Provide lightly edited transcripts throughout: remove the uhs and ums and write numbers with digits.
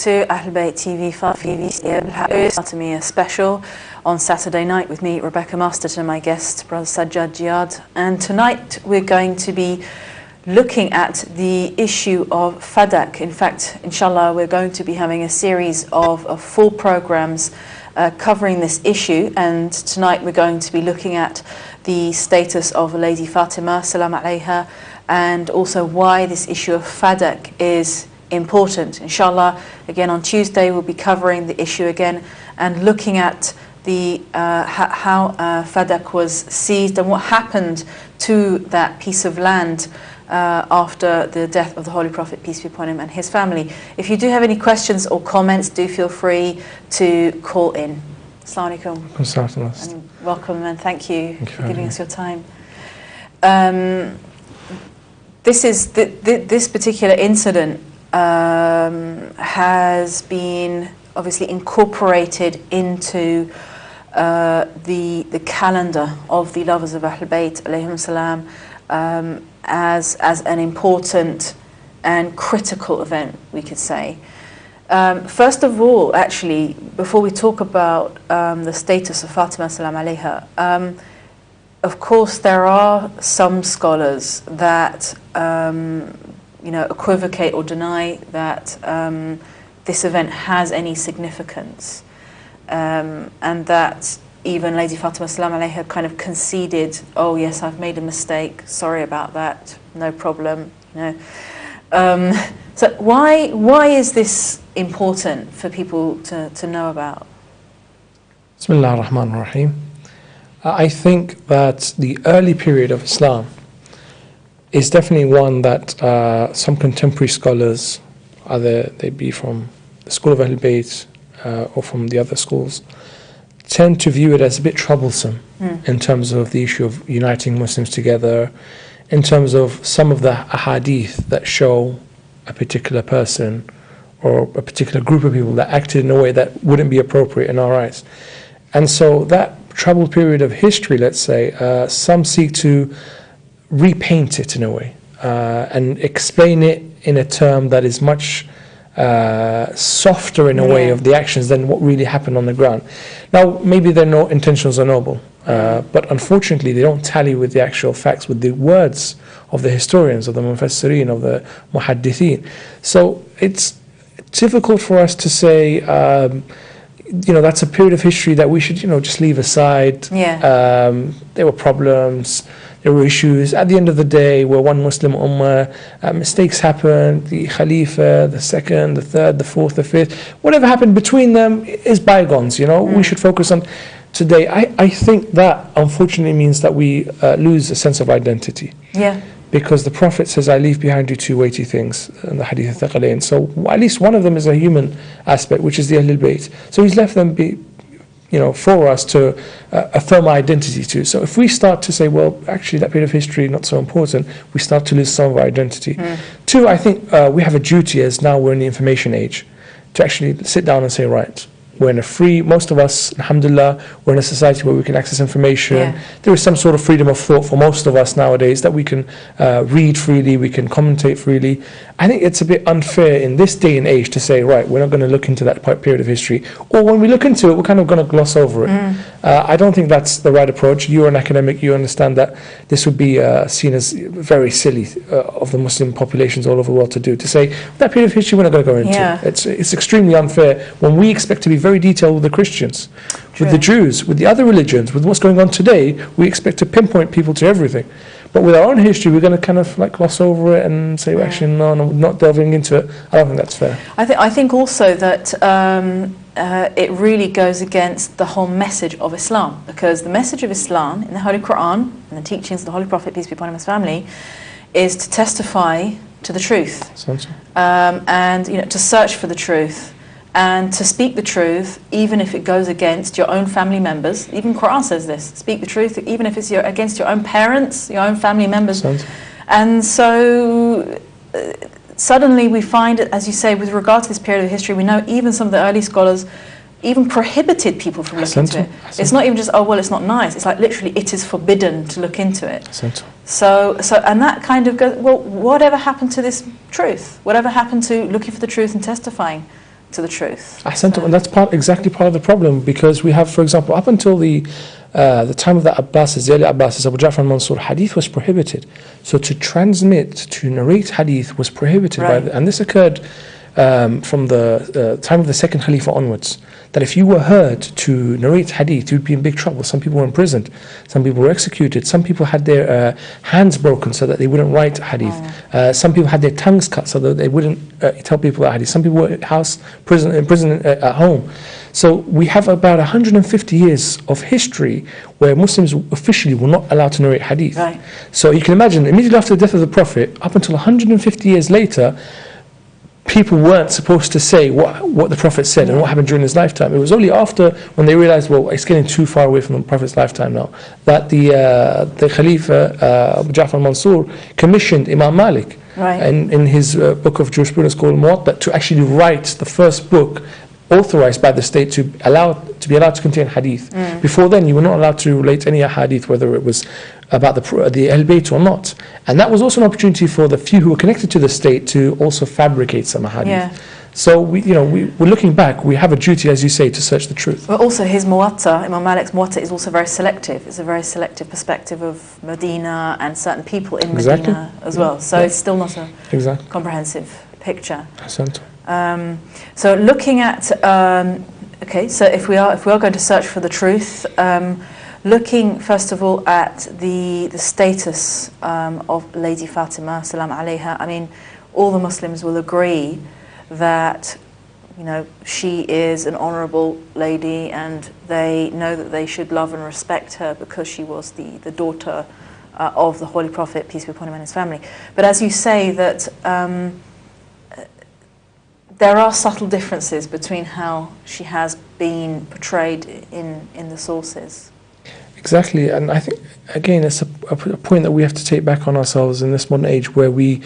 to Ahl Bayt TV Fatimiyya special on Saturday night with me, Rebecca Masterton, and my guest, Brother Sajjad Jihad. And tonight we're going to be looking at the issue of Fadak. In fact, inshallah, we're going to be having a series of full programs covering this issue. And tonight we're going to be looking at the status of Lady Fatima, salam alayha, and also why this issue of Fadak is important. Inshallah, again on Tuesday we'll be covering the issue again and looking at the how Fadak was seized and what happened to that piece of land after the death of the Holy Prophet, peace be upon him, and his family. If you do have any questions or comments, do feel free to call in. Assalamu alaikum. And welcome and thank you for giving us your time. This particular incident has been obviously incorporated into the calendar of the lovers of Ahl Bayt alayhim salam as an important and critical event, we could say. First of all, actually, before we talk about the status of Fatima salam alayha, of course there are some scholars that equivocate or deny that this event has any significance, and that even Lady Fatima salam alayha kind of conceded, oh yes, I've made a mistake, sorry about that, no problem. So why is this important for people to know about? Bismillah ar-Rahman ar-Rahim. I think that the early period of Islam is definitely one that some contemporary scholars, either they be from the school of Ahl Bayt or from the other schools, tend to view it as a bit troublesome in terms of the issue of uniting Muslims together, in terms of some of the ahadith that show a particular person or a particular group of people that acted in a way that wouldn't be appropriate in our eyes. And so that troubled period of history, let's say, some seek to repaint it in a way and explain it in a term that is much softer in a way of the actions than what really happened on the ground. Now, maybe their intentions are noble, but unfortunately they don't tally with the actual facts, with the words of the historians, of the mufassirin, of the muhaddithin. So it's difficult for us to say, that's a period of history that we should, just leave aside. There were problems, there were issues. At the end of the day, we're one Muslim ummah. Mistakes happen. The Khalifa, the second, the third, the fourth, the fifth, whatever happened between them is bygones. We should focus on today. I think that unfortunately means that we lose a sense of identity. Because the Prophet says, I leave behind you two weighty things in the Hadith al-Thaqalayn. So at least one of them is a human aspect, which is the Ahlul Bayt. So he's left them for us to affirm our identity to. So if we start to say, well, actually that period of history not so important, we start to lose some of our identity. Two, I think we have a duty, as now we're in the information age, to actually sit down and say, right, we're in a free, most of us, alhamdulillah, we're in a society where we can access information. There is some sort of freedom of thought for most of us nowadays, that we can read freely, we can commentate freely. I think it's a bit unfair in this day and age to say, right, we're not going to look into that period of history, or when we look into it, we're kind of going to gloss over it. I don't think that's the right approach. You're an academic, you understand that this would be seen as very silly of the Muslim populations all over the world to say, that period of history we're not going to go into. It's extremely unfair when we expect to be very detailed with the Christians, with the Jews, with the other religions, with what's going on today. We expect to pinpoint people to everything. But with our own history, we're going to kind of gloss over it and say, well, actually, no, not delving into it. I don't think that's fair. I think also that it really goes against the whole message of Islam, because the message of Islam in the Holy Quran and the teachings of the Holy Prophet, peace be upon him and his family, is to testify to the truth, and to search for the truth, and to speak the truth, even if it goes against your own family members. Even Quran says this: speak the truth, even if it's against your own parents, your own family members. And so suddenly we find, as you say, with regard to this period of history, we know even some of the early scholars even prohibited people from looking into it. It's not even just, oh well, it's not nice. It's like literally, it is forbidden to look into it. So and that kind of goes, well, whatever happened to this truth? Whatever happened to looking for the truth and testifying to the truth. And that's exactly part of the problem, because we have, for example, up until the time of the Abbasids, the early Abbasids, Abu Ja'far al-Mansur, hadith was prohibited. So to narrate hadith was prohibited. Right. And this occurred from the time of the second Khalifa onwards, that if you were heard to narrate hadith, you'd be in big trouble. Some people were imprisoned, some people were executed, some people had their hands broken so that they wouldn't write hadith. Some people had their tongues cut so that they wouldn't tell people about hadith. Some people were in prison at home. So we have about 150 years of history where Muslims officially were not allowed to narrate hadith. Right. So you can imagine, immediately after the death of the Prophet, up until 150 years later, people weren't supposed to say what the Prophet said and what happened during his lifetime. It was only after, when they realized, well, it's getting too far away from the Prophet's lifetime now, that the Khalifa, Abu Ja'far al-Mansur, commissioned Imam Malik in his book of jurisprudence called Muwatta to actually write the first book authorized by the state to be allowed to contain hadith. Before then, you were not allowed to relate any hadith, whether it was about the Ahl Bayt or not. And that was also an opportunity for the few who were connected to the state to also fabricate some hadith. Yeah. So we're looking back, we have a duty, as you say, to search the truth. But also his Muwatta, Imam Malik's Muwatta, is also very selective. It's a very selective perspective of Medina and certain people in Medina as well. So it's still not a comprehensive picture. So looking at, okay, so if we are going to search for the truth, looking first of all at the status of Lady Fatima, salam alayha. I mean, all the Muslims will agree that, you know, she is an honourable lady, and they know that they should love and respect her because she was the daughter of the Holy Prophet, peace be upon him and his family. But as you say, that there are subtle differences between how she has been portrayed in the sources. Exactly, and I think, again, it's a point that we have to take back on ourselves in this modern age, where we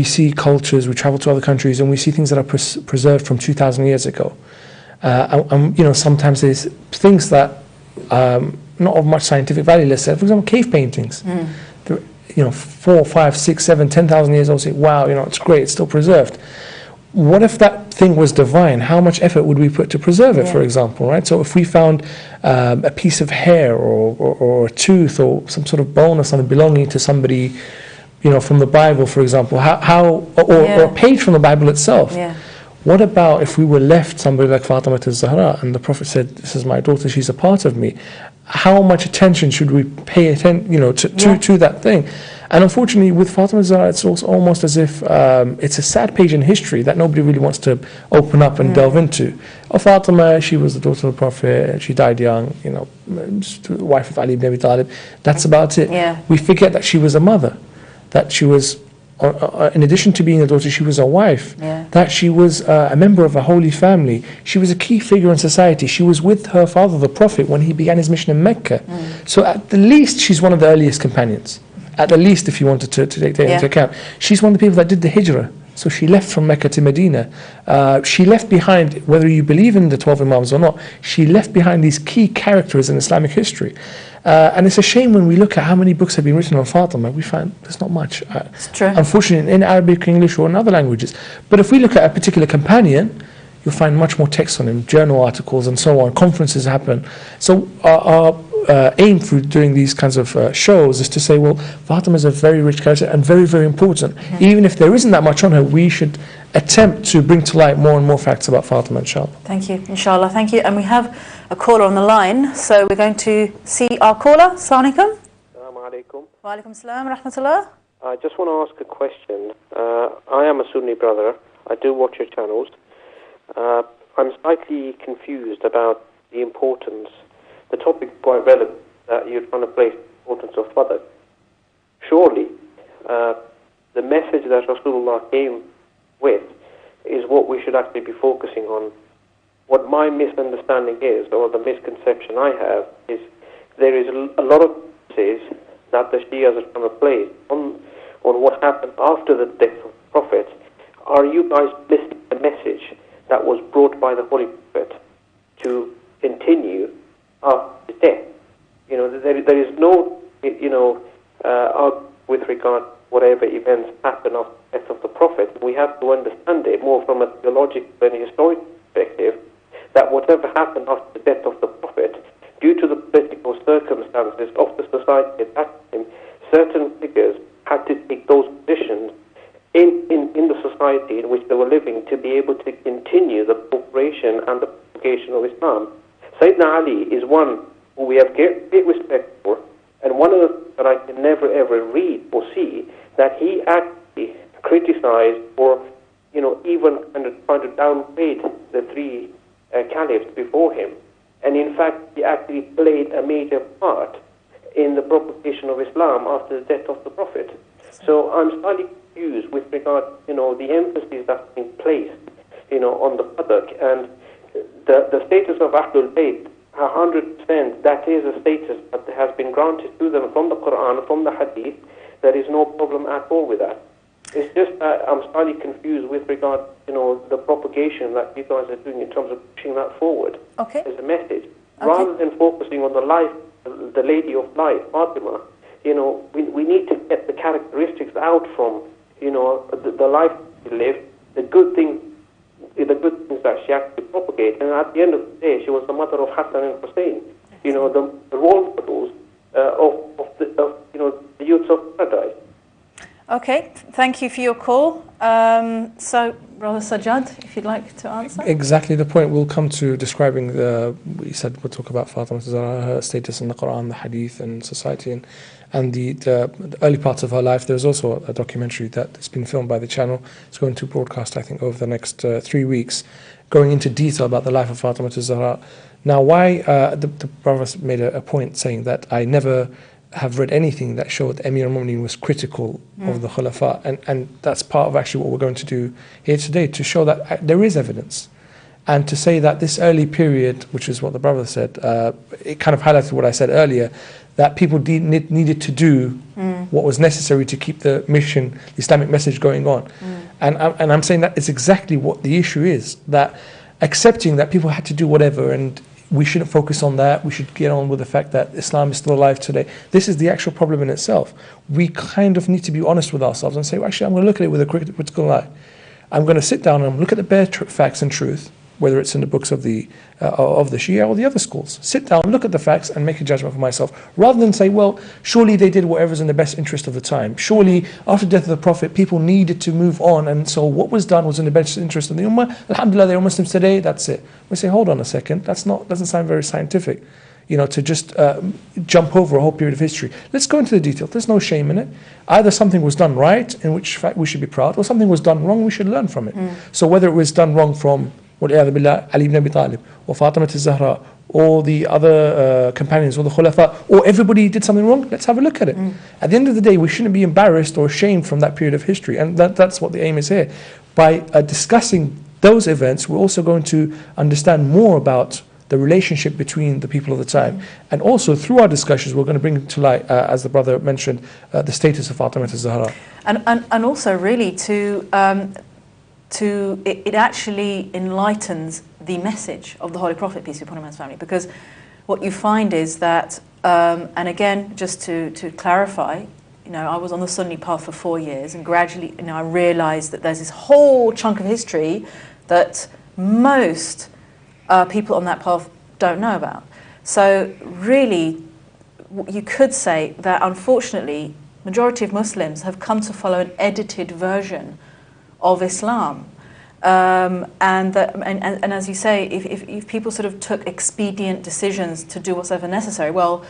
see cultures, we travel to other countries, and we see things that are preserved from 2,000 years ago. You know, sometimes there's things that not of much scientific value. Let's say, for example, cave paintings. You know, 4, 5, 6, 7, 10,000 years old. Say, wow, you know, it's great, it's still preserved. What if that thing was divine? How much effort would we put to preserve it, for example, right? So if we found a piece of hair or a tooth or some sort of bone or something belonging to somebody, you know, from the Bible, for example, or a page from the Bible itself. What about if we were left somebody like Fatima Zahra and the Prophet said, this is my daughter, she's a part of me? How much attention should we pay to that thing? And unfortunately, with Fatima Zahra, it's also almost as if it's a sad page in history that nobody really wants to open up and delve into. Fatima, she was the daughter of the Prophet, she died young, you know, just the wife of Ali ibn Abi Talib. That's about it. We forget that she was a mother, that she was, in addition to being a daughter, she was a wife, that she was a member of a holy family. She was a key figure in society. She was with her father, the Prophet, when he began his mission in Mecca. So at the least, she's one of the earliest companions. At the least, if you wanted to take that into account. She's one of the people that did the hijrah. So she left from Mecca to Medina. She left behind, whether you believe in the 12 Imams or not, she left behind these key characters in Islamic history. And it's a shame when we look at how many books have been written on Fatima, we find there's not much. It's true. Unfortunately, in Arabic, English, or in other languages. But if we look at a particular companion, you'll find much more text on him, journal articles and so on, conferences happen. So our aim through doing these kinds of shows is to say, well, Fatima is a very rich character and very, very important. Even if there isn't that much on her, we should attempt to bring to light more and more facts about Fatima, inshallah. Thank you, inshallah, thank you. And we have a caller on the line, so we're going to see our caller. Assalamu alaikum. Assalamu alaikum. Wa alaikum salam wa rahmatullah. I just want to ask a question. I am a Sunni brother. I do watch your channels. I'm slightly confused about the importance. The topic is quite relevant, that you're trying to place the importance of Fadak. Surely, the message that Rasulullah came with is what we should actually be focusing on. What my misunderstanding is, or the misconception I have, is there is a lot of emphasis that the Shias are trying to place on what happened after the death of the Prophet. Are you guys missing the message that was brought by the Holy Prophet to continue after his death? You know, there is no, with regard to whatever events happened after the death of the Prophet, we have to understand it more from a theological and historical perspective, that whatever happened after the death of the Prophet, due to the political circumstances of the society at that time, certain figures had to take those positions in the society in which they were living to be able to continue the propagation and the propagation of Islam. Sayyidina Ali is one who we have great respect for, and one of the things that I can never ever read or see, that he actually criticized or, even kind of trying to downgrade the three caliphs before him. And in fact, he actually played a major part in the propagation of Islam after the death of the Prophet. So I'm slightly confused with regard, the emphasis that's been placed, on the Fadak, and the status of Ahlul Bayt. 100%, that is a status that has been granted to them from the Quran, from the Hadith. There is no problem at all with that. It's just that I'm slightly confused with regard, the propagation that you guys are doing in terms of pushing that forward as a message. Rather than focusing on the life, the Lady of Light, Fatima, we need to get the characteristics out from, the life she lived, the good things that she actually propagated. And at the end of the day, she was the mother of Hassan and Husayn, the role models of the youths of paradise. Okay, thank you for your call. So, Brother Sajjad, if you'd like to answer. Exactly the point. We'll come to describing we said we'll talk about Fatima Zahra, her status in the Quran, the Hadith, and society, and the early parts of her life. There's also a documentary that's been filmed by the channel. It's going to broadcast, I think, over the next 3 weeks, going into detail about the life of Fatima Zahra. Now, why the brother made a point saying that I never have read anything that showed Amir al-Mu'mineen was critical of the Khulafa, and that's part of actually what we're going to do here today, to show that there is evidence, and to say that this early period, which is what the brother said, it kind of highlighted what I said earlier, that people needed to do what was necessary to keep the mission, the Islamic message going on. And I'm saying that it's exactly what the issue is, that accepting that people had to do whatever, and we shouldn't focus on that. We should get on with the fact that Islam is still alive today. This is the actual problem in itself. We kind of need to be honest with ourselves and say, well, actually, I'm going to look at it with a critical eye. I'm going to sit down and look at the bare facts and truth, whether it's in the books of the Shia or the other schools. Sit down, look at the facts, and make a judgment for myself, rather than say, well, surely they did whatever's in the best interest of the time. Surely, after the death of the Prophet, people needed to move on, and so what was done was in the best interest of the Ummah. Alhamdulillah, they're Muslims today, that's it. We say, hold on a second, doesn't sound very scientific, to just jump over a whole period of history. Let's go into the detail. There's no shame in it. Either something was done right, in which fact we should be proud, or something was done wrong, we should learn from it. So whether it was done wrong from وَالْعِيَاذُ بِاللَّهِ Ali ibn Abi Talib, or Fatima Zahra, or the other companions, or the Khulafa, or everybody did something wrong, let's have a look at it. At the end of the day, we shouldn't be embarrassed or ashamed from that period of history, and that's what the aim is here. By discussing those events, we're also going to understand more about the relationship between the people of the time, and also through our discussions we're going to bring to light, as the brother mentioned, the status of Fatima Zahra. And also really it actually enlightens the message of the Holy Prophet, peace be upon him and his family, because what you find is that, and again, just to clarify, I was on the Sunni path for 4 years, and gradually, I realized that there's this whole chunk of history that most people on that path don't know about. So really, you could say that unfortunately, majority of Muslims have come to follow an edited version of Islam, and as you say, if people sort of took expedient decisions to do whatever necessary, well,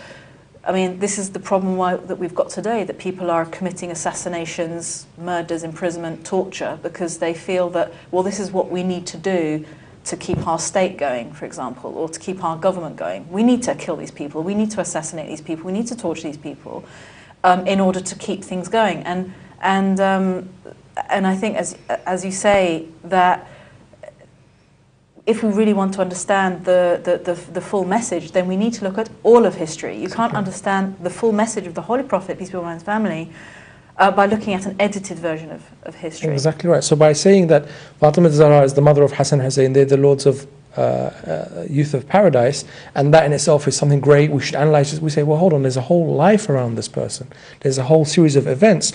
I mean, this is the problem that we've got today, that people are committing assassinations, murders, imprisonment, torture, because they feel that, well, this is what we need to do to keep our state going, for example, or to keep our government going. We need to kill these people, we need to assassinate these people, we need to torture these people in order to keep things going. And I think, as you say, that if we really want to understand the full message, then we need to look at all of history. You can't understand the full message of the Holy Prophet, peace be upon his family, by looking at an edited version of history. Exactly right. So by saying that Fatima Zahra is the mother of Hassan and Husayn, they're the lords of youth of paradise, and that in itself is something great, we should analyze it. We say, well, hold on, there's a whole life around this person. There's a whole series of events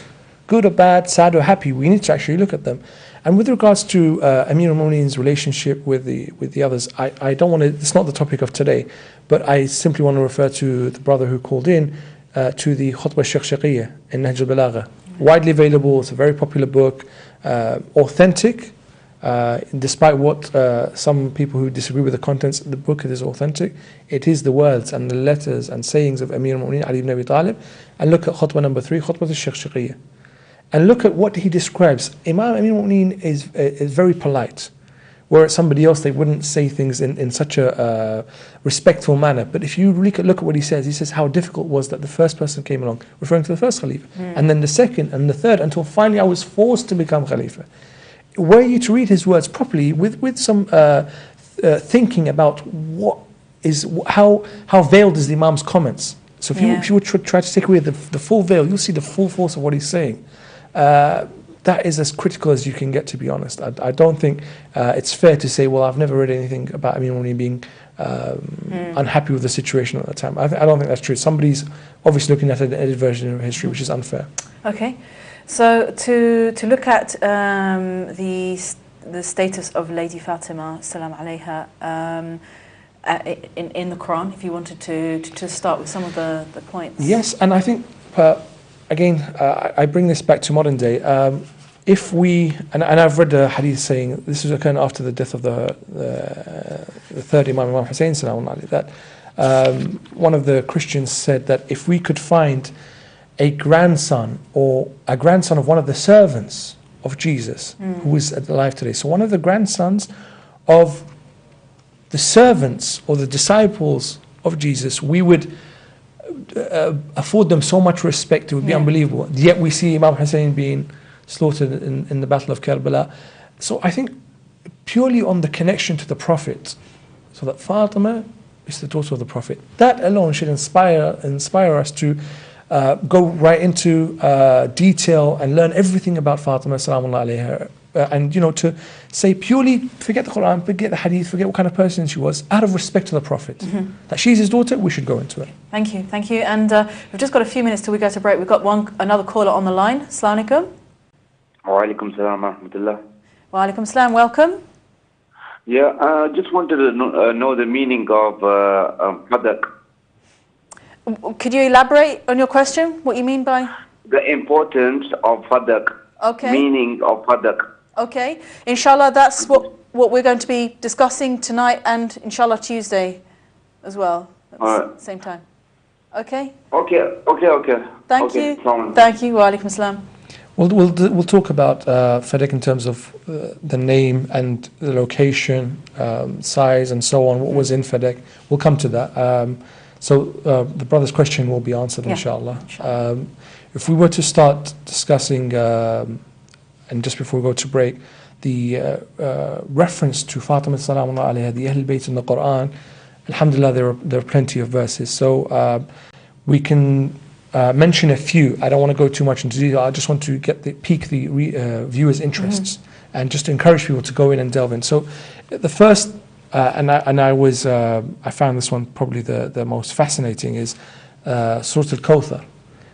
good or bad, sad or happy, we need to actually look at them. And with regards to Amir al-Mu'mineen's relationship with the others, I don't want to, it's not the topic of today, but I simply want to refer to the brother who called in to the Khutbah Shakhshakhiyya in Nahj al-Balagha. Widely available, it's a very popular book, authentic, despite what some people who disagree with the contents of the book, it is authentic. It is the words and the letters and sayings of Amir al-Mu'mineen Ali ibn Abi Talib. And look at Khutbah number 3, Khutbah al-Shakhshakhiyya. And look at what he describes. Imam Amir al-Mu'mineen is very polite. Whereas somebody else, they wouldn't say things in such a respectful manner. But if you look at what he says how difficult it was that the first person came along, referring to the first Khalifa, and then the second and the third, until finally I was forced to become Khalifa. Were you to read his words properly, with some thinking about how veiled is the Imam's comments. So if you would try to take away the full veil, you'll see the full force of what he's saying. That is as critical as you can get, to be honest. I don't think it's fair to say, well, I've never read anything about Amir al-Mu'mineen being unhappy with the situation at the time. I don't think that's true. Somebody's obviously looking at an edited version of history, which is unfair. Okay, so to look at the status of Lady Fatima, salam alayha, in the Quran, if you wanted to start with some of the points. Yes, and I think, again, I bring this back to modern day. If we, and I've read a hadith saying, this was occurring after the death of the third Imam al-Husayn, that one of the Christians said that if we could find a grandson or a grandson of one of the servants of Jesus who is alive today, so one of the grandsons of the servants or the disciples of Jesus, we would afford them so much respect, it would be unbelievable. Yet we see Imam Hussein being slaughtered in the Battle of Karbala. So I think purely on the connection to the Prophet, so that Fatima is the daughter of the Prophet, that alone should inspire us to go right into detail and learn everything about Fatima, salamullah alayha. And to say purely, forget the Quran, forget the Hadith, forget what kind of person she was, out of respect to the Prophet. That she's his daughter, we should go into it. Thank you. And we've just got a few minutes till we go to break. We've got another caller on the line. Assalamu alaikum. Wa alaikum salam wa rahmatullah. Wa alaikum salam, welcome. Yeah, just wanted to know the meaning of Fadak. Could you elaborate on your question? What you mean by? The importance of Fadak. Okay. Meaning of Fadak. Okay. Inshallah, that's what we're going to be discussing tonight and inshallah Tuesday as well. At the same time. Okay? Okay. Thank you. Thank you. Wa alaikum salam. We'll talk about Fadak in terms of the name and the location, size and so on, what was in Fadak. We'll come to that. So the brother's question will be answered, inshallah. If we were to start discussing, and just before we go to break, the reference to Fatima salamullah alayha, the Ahl Bayt in the Quran, alhamdulillah, there are plenty of verses. So we can mention a few. I don't want to go too much into detail. I just want to pique the viewers' interests and just to encourage people to go in and delve in. So the first, I found this one probably the most fascinating, is Surah Al-Kawthar.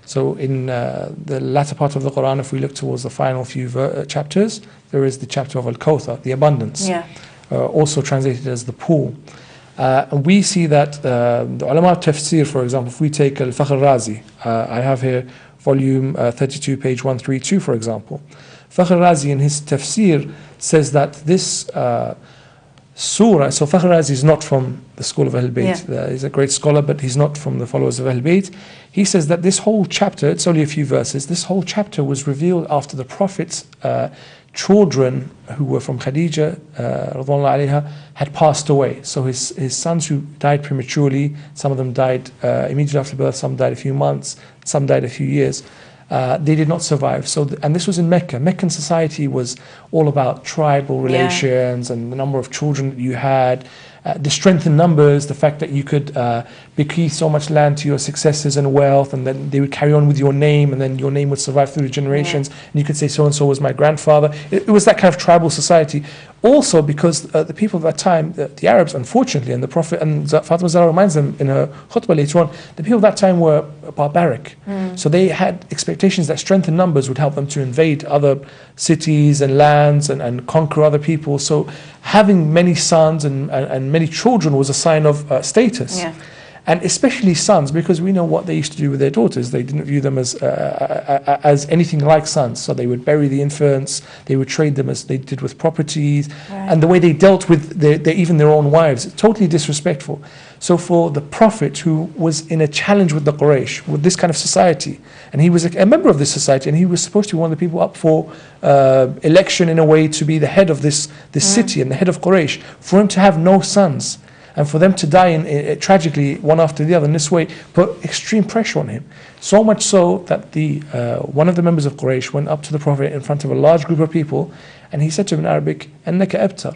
So in the latter part of the Quran, if we look towards the final few chapters, there is the chapter of Al-Kawthar, the abundance, also translated as the pool. And we see that the ulama of tafsir, for example, if we take Al-Fakhr Razi, I have here volume 32, page 132, for example. Fakhr Razi in his tafsir says that this surah, so Fakhr Razi is not from the school of Ahl Bayt. He's a great scholar, but he's not from the followers of Ahl Bayt. He says that this whole chapter, it's only a few verses, this whole chapter was revealed after the Prophet's children, who were from Khadija, radhiyallahu anha, had passed away. So his sons who died prematurely, some of them died immediately after birth, some died a few months, some died a few years. They did not survive. And this was in Mecca. Meccan society was all about tribal relations and the number of children that you had, the strength in numbers, the fact that you could bequeath so much land to your successors and wealth, and then they would carry on with your name, and then your name would survive through the generations, and you could say so-and-so was my grandfather. It was that kind of tribal society. Also because the people of that time, the Arabs, unfortunately, and the Prophet, and Fatima Zahra reminds them in her khutbah later on, the people of that time were barbaric. So they had expectations that strength in numbers would help them to invade other cities and lands and conquer other people. So having many sons and many children was a sign of status. Yeah. And especially sons, because we know what they used to do with their daughters. They didn't view them as anything like sons. So they would bury the infants, they would trade them as they did with properties, and the way they dealt with even their own wives, totally disrespectful. So for the Prophet, who was in a challenge with the Quraysh, with this kind of society, and he was a member of this society, and he was supposed to be one of the people up for election in a way to be the head of this city and the head of Quraysh, for him to have no sons, and for them to die tragically one after the other in this way, put extreme pressure on him. So much so that one of the members of Quraysh went up to the Prophet in front of a large group of people, and he said to him in Arabic, "Annaka abtar."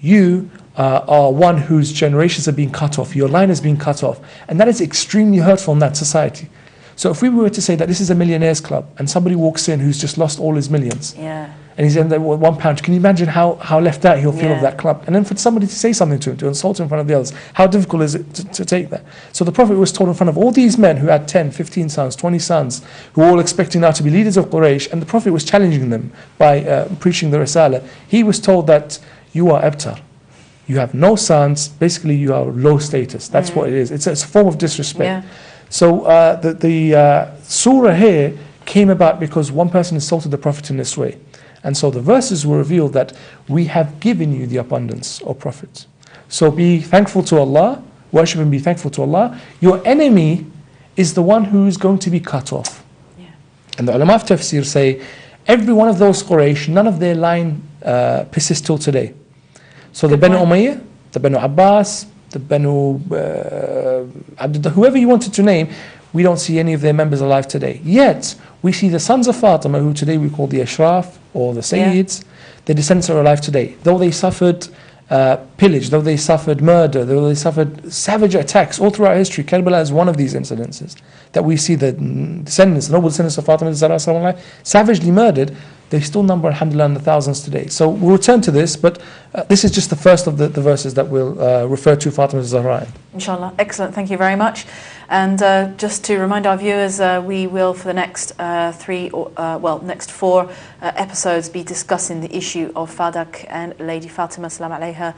You are one whose generations are being cut off, your line is being cut off. And that is extremely hurtful in that society. So if we were to say that this is a millionaires club, and somebody walks in who's just lost all his millions, and he's in there with £1, can you imagine how left out he'll feel of that club? And then for somebody to say something to him, to insult him in front of the others, how difficult is it to take that? So the Prophet was told in front of all these men who had 10, 15 sons, 20 sons, who were all expecting now to be leaders of Quraysh, and the Prophet was challenging them by preaching the Risala. He was told that you are abtar. You have no sons, basically you are low status. That's what it is. It's a form of disrespect. So the surah here came about because one person insulted the Prophet in this way. And so the verses were revealed that we have given you the abundance, O Prophet. So be thankful to Allah, worship and be thankful to Allah. Your enemy is the one who is going to be cut off. And the ulama of tafsir say, every one of those Quraysh, none of their line persists till today. So the Banu Umayyah, the Banu Abbas, the Banu Abdullah, whoever you wanted to name, we don't see any of their members alive today. Yet, we see the sons of Fatima, who today we call the Ashraf or the Sayyids, their descendants are alive today. Though they suffered pillage, though they suffered murder, though they suffered savage attacks all throughout history, Karbala is one of these incidences that we see the descendants, the noble descendants of Fatima Zahra, savagely murdered. They still number, alhamdulillah, in the thousands today. So we'll return to this, but this is just the first of the verses that we'll refer to Fatima Zahra. Inshallah. Excellent. Thank you very much. And just to remind our viewers, we will for the next next 4 episodes be discussing the issue of Fadak and Lady Fatima salam alayha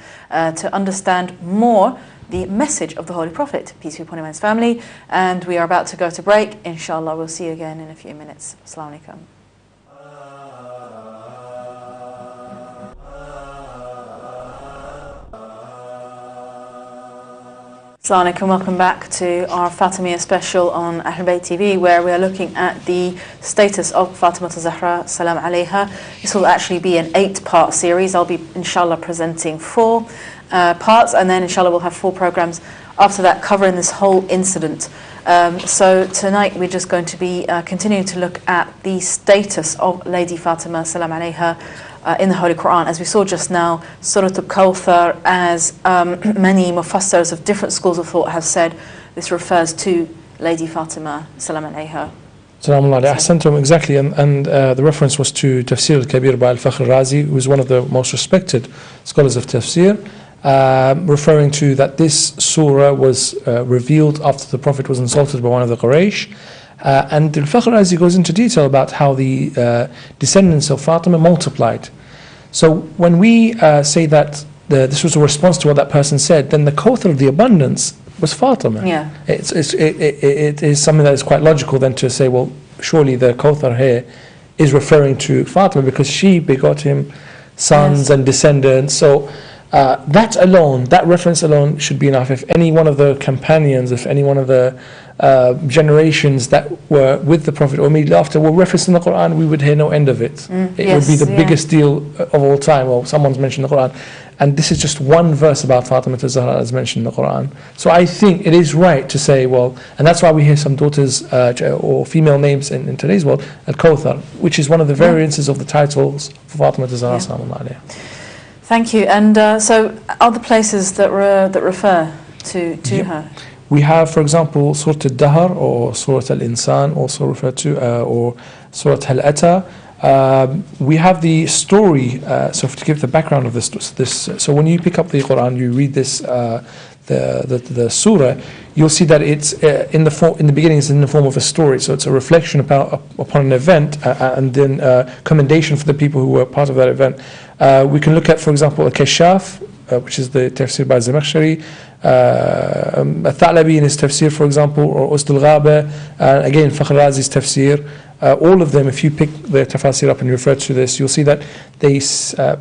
to understand more the message of the Holy Prophet, peace be upon him and his family. And we are about to go to break. Inshallah, we'll see you again in a few minutes. Assalamu alaikum. Assalamu alaikum, welcome back to our Fatimiyya special on Ahl Bayt TV, where we are looking at the status of Fatima Zahra salam alayha. This will actually be an 8-part series. I'll be inshallah presenting 4 parts, and then inshallah we'll have 4 programs after that covering this whole incident. So tonight we're just going to be continuing to look at the status of Lady Fatima salam alayha in the Holy Quran. As we saw just now, Surah Al-Kawthar, as many mufassirs of different schools of thought have said, this refers to Lady Fatima salam alayha. Salaam alayhi. Ahsantum, exactly, and the reference was to Tafsir al-Kabir by al-Fakhr Razi, who is one of the most respected scholars of tafsir, referring to that this surah was revealed after the Prophet was insulted by one of the Quraysh. And al-Fakhr Razi goes into detail about how the descendants of Fatima multiplied. So when we say that this was a response to what that person said, then the Kawthar of the abundance was Fatima. Yeah. It is something that is quite logical then to say, well, surely the Kawthar here is referring to Fatima because she begot him sons and descendants. So that alone, that reference alone should be enough. If any one of the companions, if any one of the generations that were with the Prophet or immediately after were referenced in the Quran, we would hear no end of it. It would be the biggest deal of all time. Well, someone's mentioned the Quran, and this is just one verse about Fatima Zahra as mentioned in the Quran. So I think it is right to say, well, and that's why we hear some daughters or female names in today's world, Al-Kawthar, which is one of the variances of the titles for Fatima Zahra. Thank you. And so other places that refer to her? We have, for example, Surah Al-Dahr or Surah Al-Insan, also referred to, or Surah Al-Ata. we have the story. So to give the background of this, so when you pick up the Quran, you read this, the surah, you'll see that it's in the beginning it's in the form of a story. So it's a reflection upon an event, and then commendation for the people who were part of that event. We can look at, for example, al-Kashaf, which is the tafsir by Zamakhshari, al-Tha'labi in his tafsir, for example, or Usd al-Ghaba, again Fakhr Razi's tafsir. All of them, if you pick the tafsir up and you refer to this, you'll see that they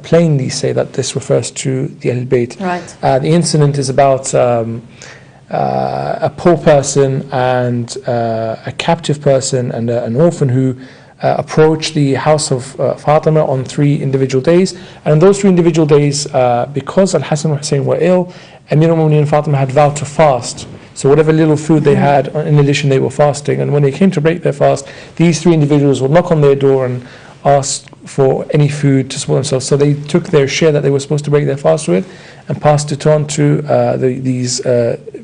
plainly say that this refers to the Ahl Bayt. Right. The incident is about a poor person and a captive person and an orphan who approached the house of Fatima on 3 individual days. And on those 3 individual days, because al-Hasan and al-Husayn were ill, Amir al-Mu'minin and Fatima had vowed to fast. So whatever little food they had, in addition, they were fasting. And when they came to break their fast, these 3 individuals would knock on their door and ask for any food to support themselves. So they took their share that they were supposed to break their fast with and passed it on to these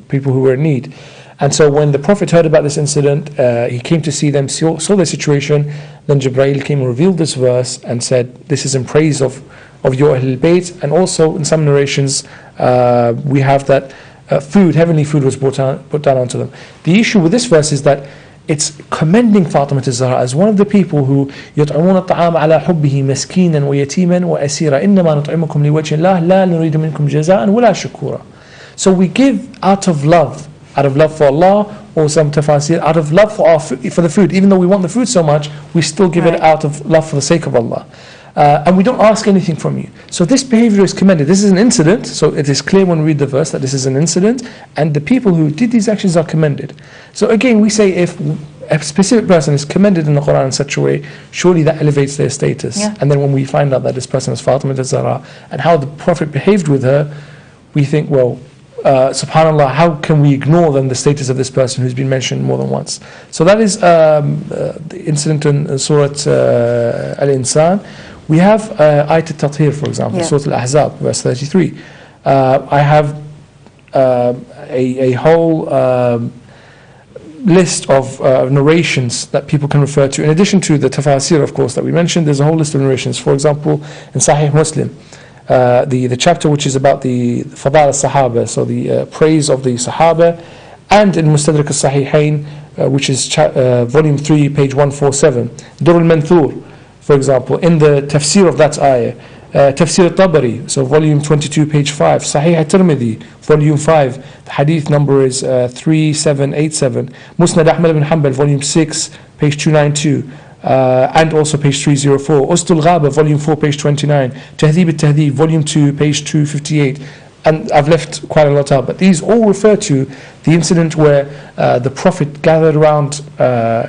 people who were in need. And so when the Prophet heard about this incident, he came to see them, saw their situation. Then Jibreel came and revealed this verse and said, this is in praise of your Ahl Bayt. And also in some narrations, we have that heavenly food was put down onto them. The issue with this verse is that it's commending Fatima Zahra as one of the people who يطعمون الطعام على حبه مسكينا ويتيما وأسيرا إنما نطعمكم لوجه الله لا نريد منكم جزاء ولا شكورا. So we give out of love for Allah, or some tafasir, out of love for the food. Even though we want the food so much, we still give it out of love for the sake of Allah. And we don't ask anything from you. So this behavior is commended. This is an incident, so it is clear when we read the verse that this is an incident, and the people who did these actions are commended. So again, we say if a specific person is commended in the Quran in such a way, surely that elevates their status. Yeah. And then when we find out that this person is Fatima Zahra and how the Prophet behaved with her, we think, well, subhanallah, how can we ignore then the status of this person who's been mentioned more than once? So that is the incident in Surah Al-Insan. We have Ayat al-Tathir, for example, Surah Al-Ahzab, verse 33. I have a whole list of narrations that people can refer to. In addition to the tafasir, of course, that we mentioned, there's a whole list of narrations. For example, in Sahih Muslim, the chapter which is about the Fadal al-Sahaba, so the praise of the Sahaba, and in Mustadrak al-Sahihain, which is volume 3, page 147, Dur al-Manthur, for example, in the tafsir of that ayah, Tafsir al-Tabari, so volume 22, page 5, Sahih al-Tirmidhi, volume 5, the hadith number is 3787, Musnad Ahmad ibn Hanbal, volume 6, page 292, and also page 304, Usd al-Ghaba, volume 4, page 29, Tahdhib al-Tahdhib, volume 2, page 258, and I've left quite a lot out, but these all refer to the incident where the Prophet gathered around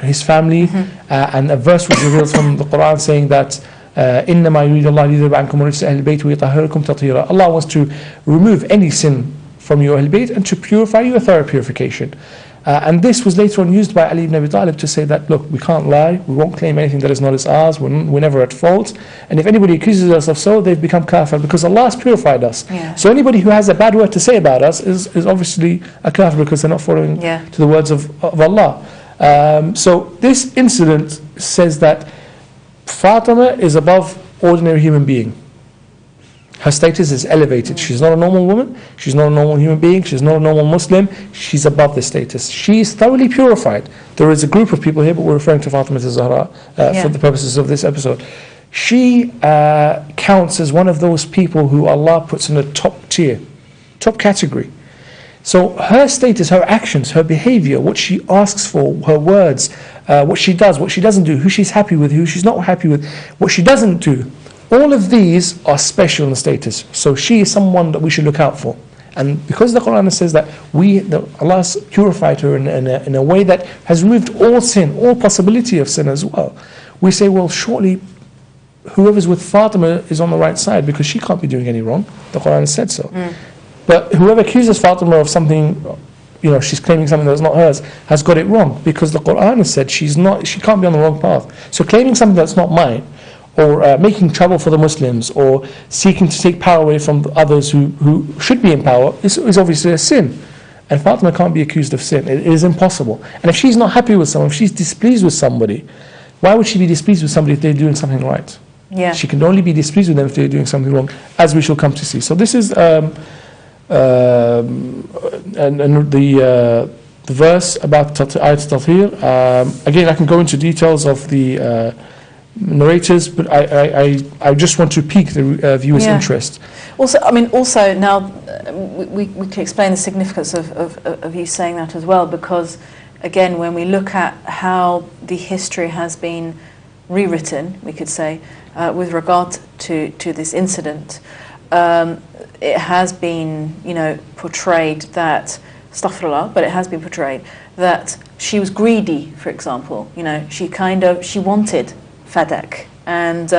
his family, and a verse was revealed from the Quran saying that إِنَّمَا يُرِيدُ اللَّهُ لِيُذْهِبَ عَنْكُمْ الرِّجْسَ أَهْلَ الْبَيْتِ وَيُطَهِّرَكُمْ تَطْهِيرًا. Allah wants to remove any sin from your Ahl Bayt and to purify you a thorough purification. And this was later on used by Ali ibn Abi Talib to say that, look, we can't lie, we won't claim anything that is not as ours, we're never at fault, and if anybody accuses us of so, they've become kafir, because Allah has purified us. So anybody who has a bad word to say about us is obviously a kafir, because they're not following to the words of Allah. So this incident says that Fatima is above ordinary human being. Her status is elevated. She's not a normal woman, she's not a normal human being, she's not a normal Muslim, she's above this status. She is thoroughly purified. There is a group of people here, but we're referring to Fatima Zahra for the purposes of this episode. She counts as one of those people who Allah puts in a top tier, top category. So her status, her actions, her behavior, what she asks for, her words, what she does, what she doesn't do, who she's happy with, who she's not happy with, what she doesn't do, all of these are special in status. So she is someone that we should look out for. And because the Quran says that Allah has purified her in a way that has removed all sin, all possibility of sin as well, we say, well, surely whoever's with Fatima is on the right side, because she can't be doing any wrong. The Quran has said so. But whoever accuses Fatima of something, she's claiming something that's not hers, has got it wrong, because the Quran has said she can't be on the wrong path. So claiming something that's not mine, or making trouble for the Muslims, or seeking to take power away from others who should be in power, is obviously a sin. And Fatima can't be accused of sin. It is impossible. And if she's not happy with someone, if she's displeased with somebody, Why would she be displeased with somebody if they're doing something right? Yeah. She can only be displeased with them if they're doing something wrong, as we shall come to see. So this is and the verse about ayat tathir. Again, I can go into details of the narrators, but I just want to pique the viewer's interest. Also, now we can explain the significance of you saying that as well, because again, when we look at how the history has been rewritten, we could say, with regard to this incident, it has been, portrayed that, astaghfirullah, but it has been portrayed that she was greedy, for example. She wanted Fadak, and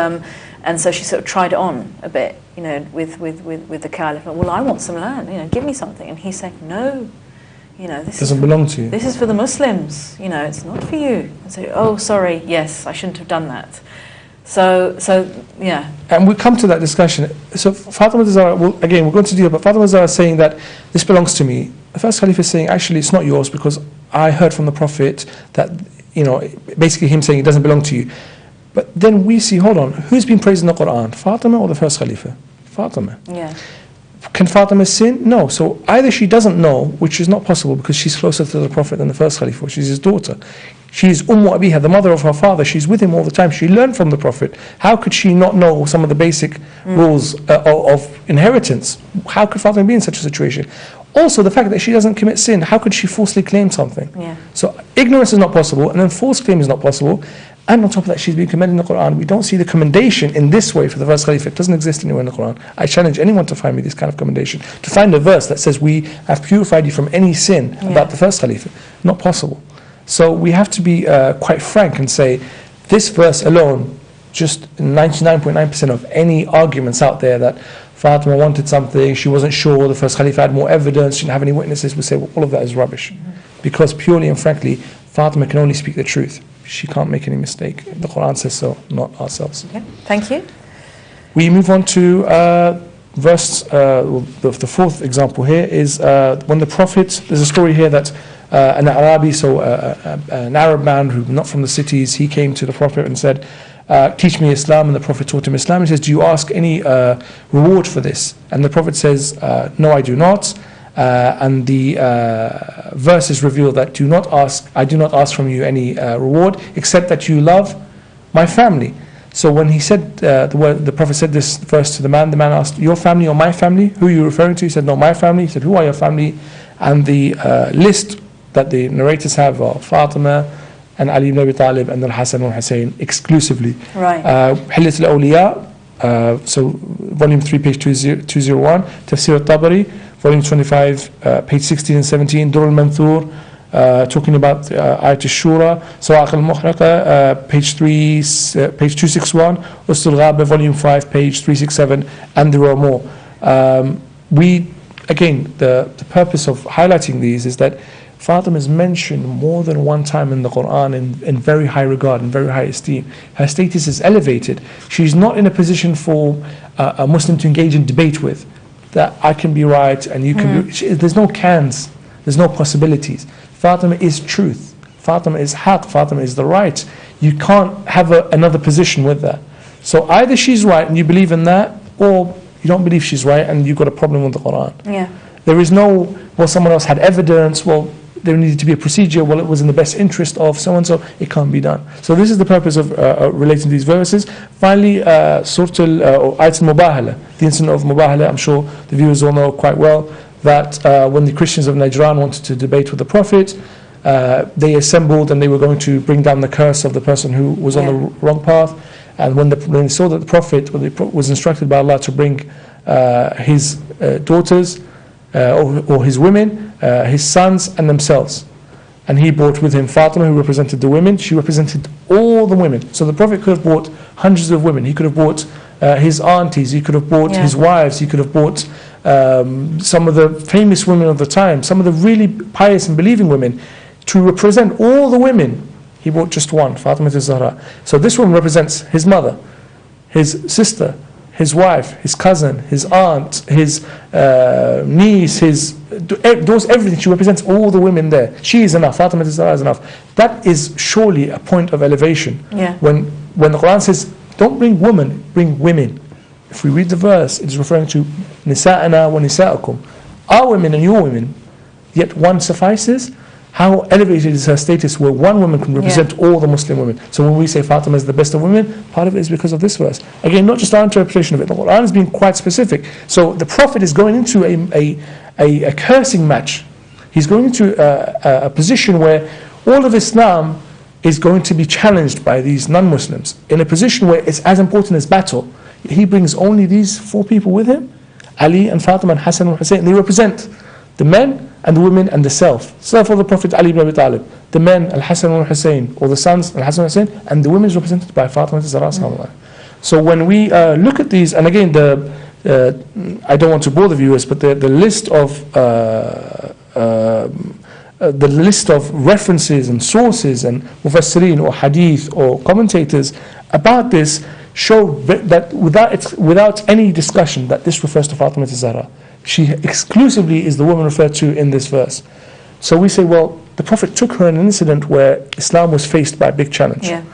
so she sort of tried it on a bit, with the caliph. Well, I want some land, give me something. And he said, no, this doesn't belong to you. This is for the Muslims, it's not for you. And so, oh, sorry, yes, I shouldn't have done that. So yeah. And we come to that discussion. So Fatima Zahra, again, we're going to deal, but Fatima Zahra is saying that this belongs to me. The first Caliph is saying, actually, it's not yours because I heard from the Prophet that, basically him saying it doesn't belong to you. But then we see, hold on, who's been praised in the Quran? Fatima or the first Khalifa? Fatima. Yeah. Can Fatima sin? No. So either she doesn't know, which is not possible because she's closer to the Prophet than the first Khalifa, she's his daughter. She's Am-o-Abiha, the mother of her father. She's with him all the time. She learned from the Prophet. How could she not know some of the basic rules of inheritance? How could Fatima be in such a situation? Also, the fact that she doesn't commit sin, how could she falsely claim something? Yeah. So ignorance is not possible, and then false claim is not possible. And on top of that, she's been commended in the Quran. We don't see the commendation in this way for the first Khalifa. It doesn't exist anywhere in the Quran. I challenge anyone to find me this kind of commendation. To find a verse that says we have purified you from any sin about the first Khalifa. Not possible. So we have to be quite frank and say, this verse alone, just 99.9% of any arguments out there that Fatima wanted something, she wasn't sure, the first Khalifa had more evidence, she didn't have any witnesses, we say, well, all of that is rubbish. Because purely and frankly, Fatima can only speak the truth. She can't make any mistake. The Quran says so, not ourselves. Okay. Thank you. We move on to verse, the fourth example here is when the Prophet, there's a story here that an Arabi, so an Arab man who not from the cities, he came to the Prophet and said, teach me Islam, and the Prophet taught him Islam. He says, do you ask any reward for this? And the Prophet says, no, I do not. And the verse is revealed that I do not ask from you any reward except that you love my family. So when he said the Prophet said this verse to the man asked, your family or my family? Who are you referring to? He said, no, my family. He said, who are your family? And the list that the narrators have are Fatima and Ali ibn Abi Talib and al-Hasan and al-Husayn exclusively. Right. Hilyat al-Awliya, so volume 3, page 201, Tafsir al-Tabari, volume 25, page 16 and 17, Dur al-Manthur, talking about Ayat al-Shura, Sawaq al-Muhraqa, page 261, Ust al-Ghaba, volume 5, page 367, and there are more. Again, the purpose of highlighting these is that Fatima is mentioned more than one time in the Quran in very high regard, in very high esteem. Her status is elevated. She's not in a position for a Muslim to engage in debate with, that I can be right and you can be... There's no cans, there's no possibilities. Fatima is truth. Fatima is haqq. Fatima is the right. You can't have another position with that. So either she's right and you believe in that, or you don't believe she's right and you've got a problem with the Quran. Yeah. There is no, well, someone else had evidence, well, there needed to be a procedure, well, it was in the best interest of so-and-so, it can't be done. So this is the purpose of relating these verses. Finally, Surah Ayat al-Mubahala, the incident of Mubahala, I'm sure the viewers all know quite well, that when the Christians of Najran wanted to debate with the Prophet, they assembled and they were going to bring down the curse of the person who was on the wrong path. And when they saw that the Prophet was instructed by Allah to bring his daughters or his women, his sons and themselves, and he brought with him Fatima, who represented the women. She represented all the women. So the Prophet could have brought hundreds of women. He could have brought his aunties, he could have brought his wives, he could have brought some of the famous women of the time, some of the really pious and believing women. To represent all the women, he brought just one, Fatima Zahra. So this woman represents his mother, his sister, his wife, his cousin, his aunt, his niece, everything. She represents all the women there. She is enough. Fatima Zahra is enough. That is surely a point of elevation. Yeah. When the Quran says, don't bring women, bring women. If we read the verse, it is referring to nisa'ana wa nisa'akum, our women and your women. Yet one suffices. How elevated is her status where one woman can represent all the Muslim women. So when we say Fatima is the best of women, part of it is because of this verse. Again, not just our interpretation of it. The Quran is being quite specific. So the Prophet is going into a cursing match. He's going into a position where all of Islam is going to be challenged by these non-Muslims. In a position where it's as important as battle. He brings only these 4 people with him. Ali and Fatima and Hassan and Husayn. They represent the men and the women and the self. Self of the Prophet Ali ibn Abi Talib. The men, al-Hasan and al-Husayn, or the sons, al-Hasan and al-Husayn, and the women is represented by Fatima Zahra. So when we look at these, and again, I don't want to bore the viewers, but the list of references and sources and mufassirin or hadith or commentators about this show that without any discussion that this refers to Fatima Zahra. She exclusively is the woman referred to in this verse. So we say, well, the Prophet took her in an incident where Islam was faced by a big challenge. Yeah.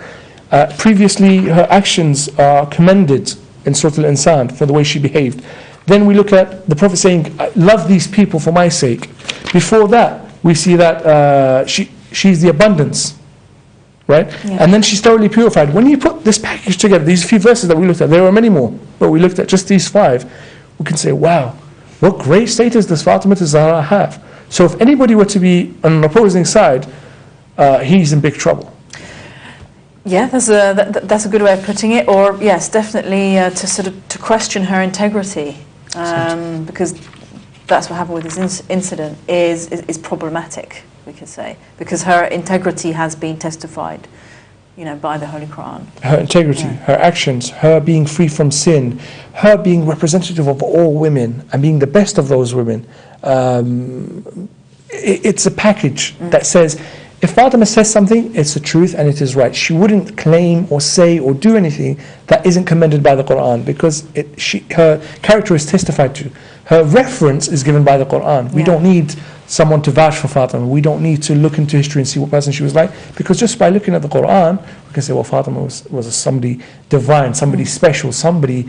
Previously, her actions are commended in Surah Al-Insan for the way she behaved. Then we look at the Prophet saying, love these people for my sake. Before that, we see that she's the abundance. Right? Yeah. And then she's thoroughly purified. When you put this package together, these few verses that we looked at, there are many more, but we looked at just these 5, we can say, wow, what great status does Fatima Zahra have? So if anybody were to be on an opposing side, he's in big trouble. Yeah, that's a good way of putting it. Or yes, definitely to question her integrity, because that's what happened with this incident is problematic, we could say, because her integrity has been testified, by the Holy Quran. Her integrity, her actions, her being free from sin, her being representative of all women and being the best of those women. It's a package that says, if Fatima says something, it's the truth and it is right. She wouldn't claim or say or do anything that isn't commended by the Quran, because her character is testified to. Her reference is given by the Quran. We don't need someone to vouch for Fatima. We don't need to look into history and see what person she was like, because just by looking at the Quran, we can say, well, Fatima was somebody divine, somebody special, somebody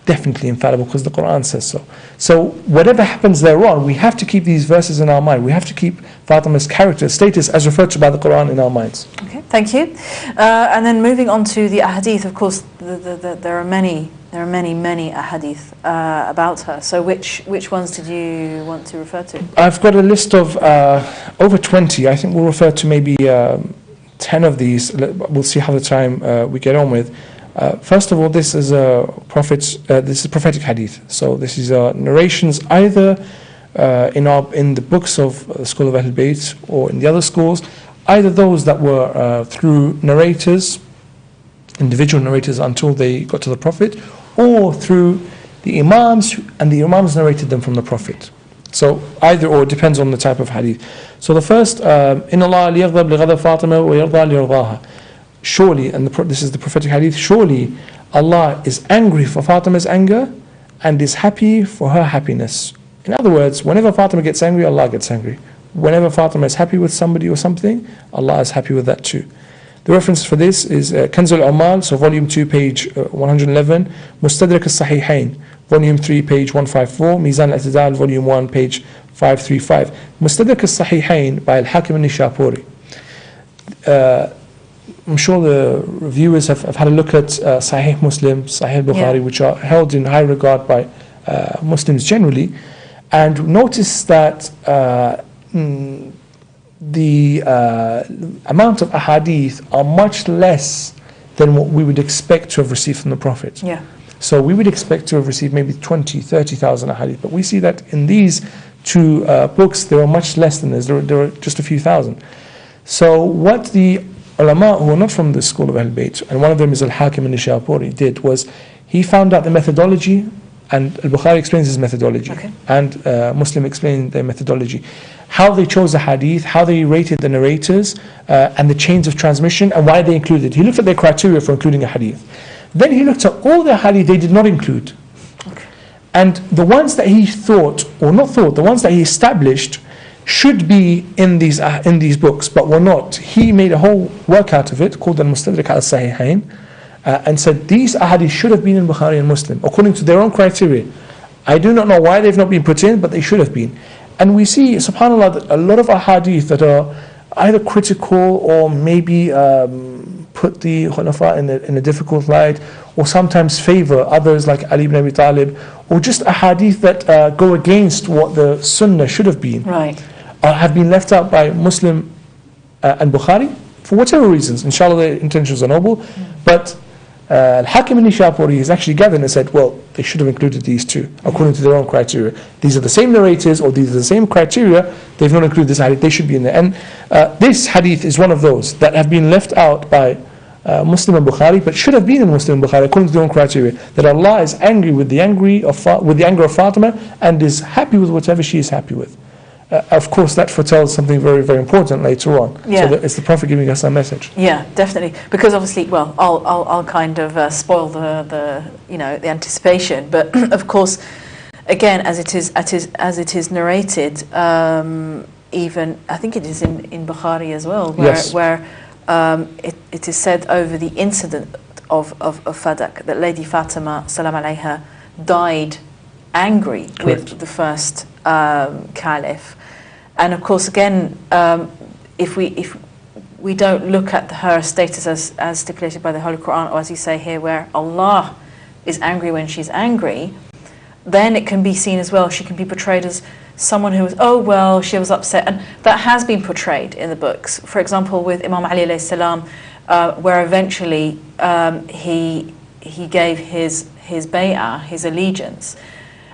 definitely infallible, because the Quran says so. So whatever happens thereon, we have to keep these verses in our mind. We have to keep Fatima's character, status as referred to by the Quran in our minds. Okay, thank you. And then moving on to the ahadith, of course, there are many ahadith about her. So which ones did you want to refer to? I've got a list of over 20. I think we'll refer to maybe 10 of these. We'll see how the time we get on with. First of all, this is prophetic hadith. So this is narrations either in the books of the school of Ahl Bayt or in the other schools, either those that were through narrators, individual narrators until they got to the Prophet, or through the Imams, and the Imams narrated them from the Prophet. So either or, it depends on the type of hadith. So the first, إِنَّ اللَّهَ لِيَغْضَبْ لِغَضَبْ فَاطِمَةَ وَيَرْضَى لِرْضَاهَا. Surely, and this is the prophetic hadith, surely Allah is angry for Fatima's anger and is happy for her happiness. In other words, whenever Fatima gets angry, Allah gets angry. Whenever Fatima is happy with somebody or something, Allah is happy with that too. The reference for this is Kanz al-Ummal, so volume 2, page 111, Mustadrak al-Sahihayn, volume 3, page 154, Mizan al-I'tidal, volume 1, page 535. Mustadrak al-Sahihayn by al-Hakim al-Nishapuri. I'm sure the viewers have had a look at Sahih Muslim, Sahih Bukhari, which are held in high regard by Muslims generally, and notice that the amount of ahadith are much less than what we would expect to have received from the Prophet. Yeah. So we would expect to have received maybe 20,000, 30,000 ahadith, but we see that in these two books there are much less than this. There are just a few thousand. So what the ulama who are not from the school of Ahl Bayt, and one of them is al-Hakim al-Nishapuri, did was he found out the methodology, and al-Bukhari explains his methodology, and Muslim explained their methodology, how they chose the hadith, how they rated the narrators, and the chains of transmission, and why they included. He looked at their criteria for including a hadith. Then he looked at all the hadith they did not include. Okay. And the ones that he thought, or not thought, the ones that he established should be in these books, but were not. He made a whole work out of it called al-Mustadrak al-Sahihayn, and said these ahadith should have been in Bukhari and Muslim according to their own criteria. I do not know why they've not been put in, but they should have been. And we see, subhanAllah, that a lot of ahadith that are either critical or maybe put the Khulafa in a difficult light, or sometimes favor others like Ali ibn Abi Talib, or just ahadith that go against what the Sunnah should have been, Right. Have been left out by Muslim and Bukhari for whatever reasons. Inshallah, their intentions are noble, but Al-Hakim al-Nishapuri has actually gathered and said, well, they should have included these two according to their own criteria. These are the same narrators, or these are the same criteria. They've not included this hadith. They should be in there. And this hadith is one of those that have been left out by Muslim and Bukhari, but should have been in Muslim and Bukhari according to their own criteria. That Allah is angry with the anger of Fatima and is happy with whatever she is happy with. Of course, that foretells something very, very important later on. Yeah. So it's the Prophet giving us a message. Yeah, definitely. Because obviously, well, I'll kind of spoil the anticipation. But of course, again, as it is narrated, even I think it is in Bukhari as well, where it is said over the incident of Fadak that Lady Fatima salam alayha died angry with the first caliph. And of course, again, if we don't look at her status as stipulated by the Holy Quran, or as you say here, where Allah is angry when she's angry, then it can be seen as well. She can be portrayed as someone who was, oh well, she was upset, and that has been portrayed in the books. For example, with Imam Ali alayhi salam, where eventually he gave his bay'ah, his allegiance.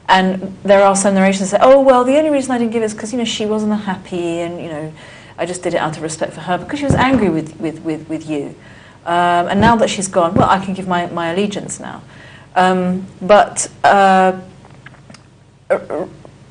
And there are some narrations that say, oh, well, the only reason I didn't give it is because, she wasn't happy, and, I just did it out of respect for her because she was angry with you. And now that she's gone, well, I can give my allegiance now. But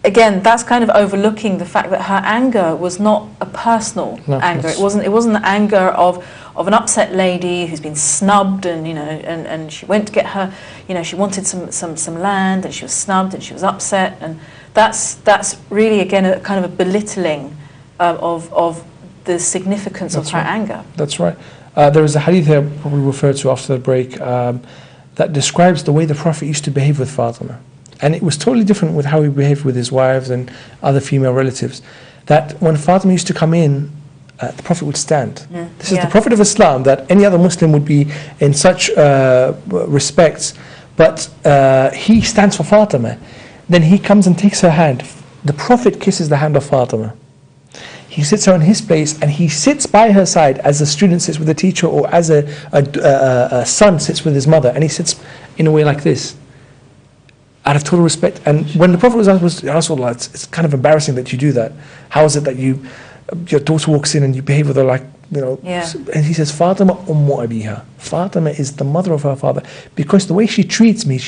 again, that's kind of overlooking the fact that her anger was not a personal anger. It wasn't the anger of an upset lady who's been snubbed, and and she went to get her, she wanted some land, and she was snubbed, and she was upset, and that's really again a kind of a belittling of the significance of her anger. That's right. There is a hadith here we refer to after the break that describes the way the Prophet used to behave with Fatima. And it was totally different with how he behaved with his wives and other female relatives. That when Fatima used to come in, the Prophet would stand. This is the Prophet of Islam, that any other Muslim would be in such respects, but he stands for Fatima. Then he comes and takes her hand. The Prophet kisses the hand of Fatima. He sits her in his place, and he sits by her side as a student sits with a teacher, or as a son sits with his mother, and he sits in a way like this, out of total respect. And when the Prophet was asked, Rasulullah, it's kind of embarrassing that you do that. How is it that your daughter walks in and you behave with her like, and he says, Fatima Am-o-Abiha. Fatima is the mother of her father, because the way she treats me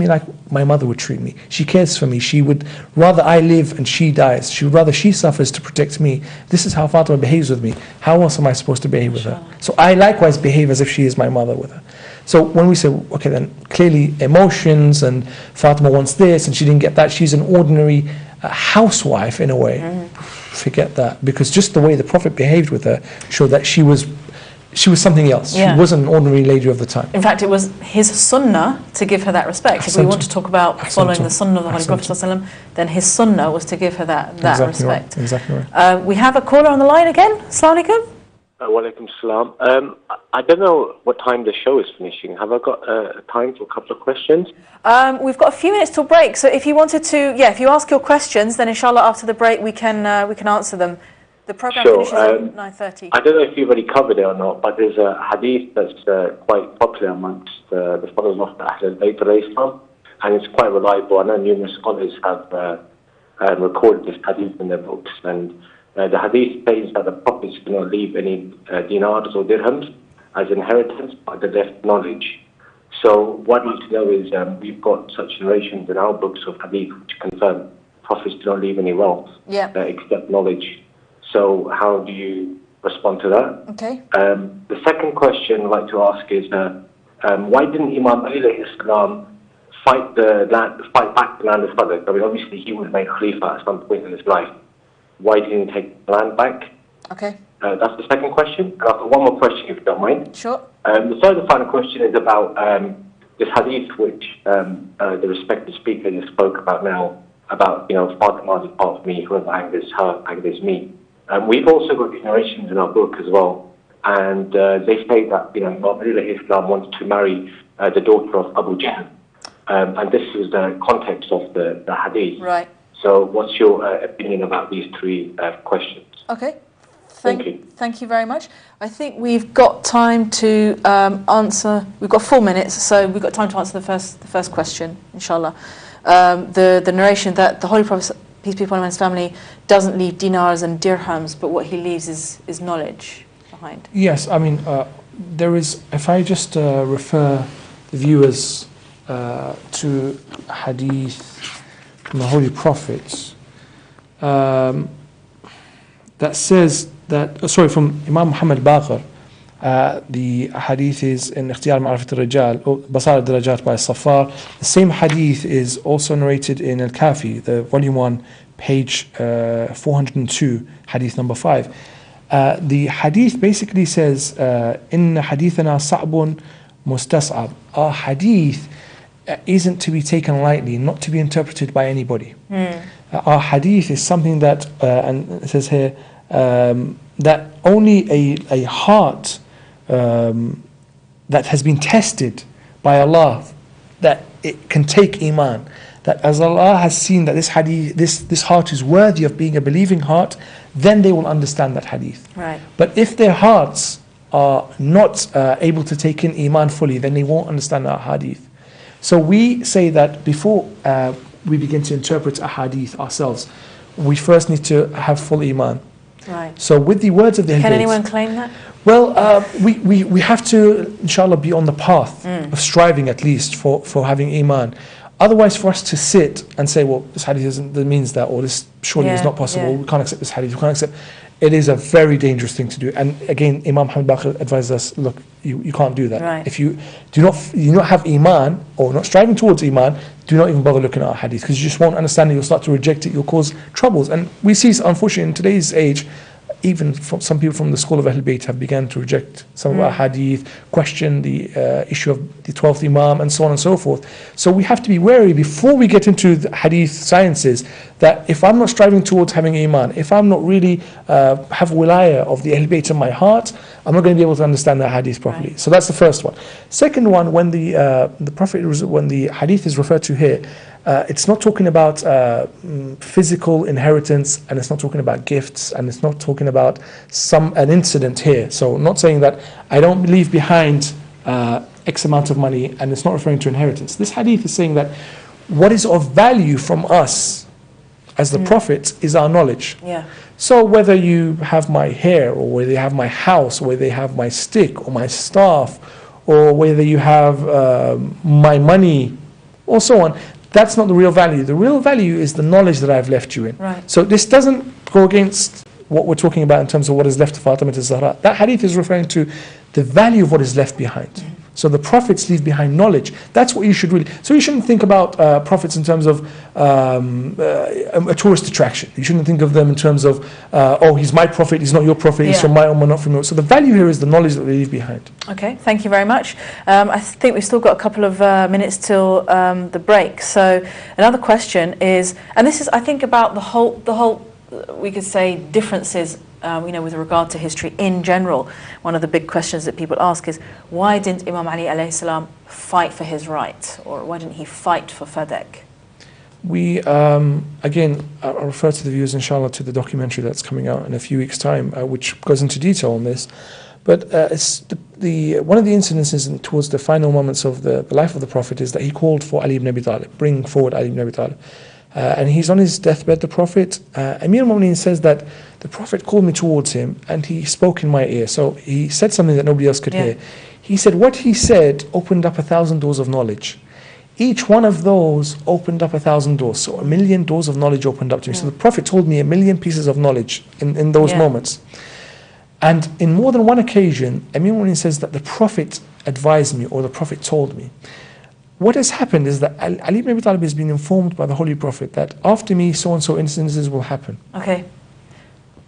like my mother would treat me. She cares for me. She would rather I live and she dies. She would rather she suffers to protect me. This is how Fatima behaves with me. How else am I supposed to behave with her? So I likewise behave as if she is my mother with her. So when we say, okay, then clearly emotions, and Fatima wants this and she didn't get that, she's an ordinary housewife in a way. Forget that, because just the way the Prophet behaved with her showed that she was something else. She wasn't an ordinary lady of the time. In fact, it was his sunnah to give her that respect. If we want to talk about following the sunnah of the Holy Prophet ﷺ, then his sunnah was to give her that respect. Right. Exactly right. We have a caller on the line again. Assalamu alaikum. Walaikum salam. I don't know what time the show is finishing. Have I got time for a couple of questions? We've got a few minutes till break, so if you wanted to, if you ask your questions, then inshallah after the break we can answer them. The program finishes at 9:30. I don't know if you've already covered it or not, but there's a hadith that's quite popular amongst the followers of the Ahl al-Bayt alayhi salam, and it's quite reliable. I know numerous scholars have recorded this hadith in their books, and the hadith says that the prophets do not leave any dinars or dirhams as inheritance, but they left knowledge. So what I'd like to know is we've got such narrations in our books of hadith which confirm prophets do not leave any wealth except knowledge. So how do you respond to that? Okay. The second question I'd like to ask is why didn't Imam Ali alayhi salam fight back the land of Fadak? I mean, obviously he was made Khalifa at some point in his life. Why didn't he take the land back? Okay. That's the second question. And I've got one more question, if you don't mind. Sure. The third and final question is about this hadith, which the respected speaker just spoke about now, about, Fatima is a part of me, whoever angers her, angers me. We've also got these narrations in our book as well, and they say that, Imam Ali alayhi salam wanted to marry the daughter of Abu Jahl, and this is the context of the hadith. Right. So what's your opinion about these three questions? Okay. Thank you. Thank you very much. I think we've got time to answer. We've got 4 minutes, so we've got time to answer the first question, inshallah. The narration that the Holy Prophet, peace be upon him and his family, doesn't leave dinars and dirhams, but what he leaves is knowledge behind. Yes, I mean, there is, if I just refer the viewers to hadith from the Holy Prophets, that says that, from Imam Muhammad Baqir, the hadith is in Ikhtiyar Ma'rifat al-Rijal, Basar al-Darajat by Safar. The same hadith is also narrated in Al-Kafi, the volume 1, page 402, hadith number 5. The hadith basically says, Inna hadithana sa'bun mustas'ab. Our hadith isn't to be taken lightly, not to be interpreted by anybody. Our hadith is something that, and it says here, that only a heart that has been tested by Allah, that it can take iman, that as Allah has seen that this hadith, this heart is worthy of being a believing heart, then they will understand that hadith. Right. But if their hearts are not able to take in iman fully, then they won't understand our hadith. So we say that before we begin to interpret a hadith ourselves, we first need to have full iman. Right. So with the words of the Can Ahl-Bayt, anyone claim that? well, we have to, inshallah, be on the path of striving at least for having iman. Otherwise, for us to sit and say, well, this hadith means that, or this surely is not possible, we can't accept this hadith, we can't accept, it is a very dangerous thing to do. And again, Imam Muhammad Baqir advises us, look, you can't do that. Right. If you do not have iman, or not striving towards iman, do not even bother looking at our hadith, because you just won't understand it, you'll start to reject it, you'll cause troubles. And we see, unfortunately, in today's age, even from some people from the school of Ahl-Bayt have begun to reject some of our hadith, question the issue of the 12th Imam, and so on and so forth. So we have to be wary before we get into the hadith sciences, that if I'm not striving towards having iman, if I'm not really have wilayah of the Ahl-Bayt in my heart, I'm not going to be able to understand the hadith properly. Right. So that's the first one. Second one, when the Prophet, when the hadith is referred to here, it's not talking about physical inheritance, and it's not talking about gifts, and it's not talking about an incident here. So not saying that I don't leave behind X amount of money, and it's not referring to inheritance. This hadith is saying that what is of value from us as the prophets is our knowledge. Yeah. So whether you have my hair, or whether you have my house, or whether you have my stick or my staff, or whether you have my money, or so on, that's not the real value. The real value is the knowledge that I've left you in. Right. So this doesn't go against what we're talking about in terms of what is left to Fatima Zahra. That hadith is referring to the value of what is left behind. So the prophets leave behind knowledge. That's what you should really. So you shouldn't think about prophets in terms of a tourist attraction. You shouldn't think of them in terms of, he's my prophet, he's not your prophet, he's from my ummah, not from yours. So the value here is the knowledge that they leave behind. Okay, thank you very much. I think we've still got a couple of minutes till the break. So another question is, and this is, I think, about the whole, we could say, differences, with regard to history in general. One of the big questions that people ask is, why didn't Imam Ali alayhi salam fight for his right, or why didn't he fight for Fadak? We, again, I'll refer to the viewers, inshallah, to the documentary that's coming out in a few weeks' time, which goes into detail on this. But it's one of the incidences towards the final moments of the life of the Prophet is that he called for Ali ibn Abi Talib, bring forward Ali ibn Abi Talib. And he's on his deathbed, the Prophet. Amir al-Mu'mineen says that the Prophet called me towards him and he spoke in my ear. So he said something that nobody else could hear. He said what he said opened up 1,000 doors of knowledge. Each one of those opened up 1,000 doors. So 1,000,000 doors of knowledge opened up to me. So the Prophet told me 1,000,000 pieces of knowledge in those moments. And in more than one occasion, Amir al-Mu'mineen says that the Prophet advised me or the Prophet told me. What has happened is that Ali ibn Abi Talib has been informed by the Holy Prophet that after me so-and-so instances will happen. Okay.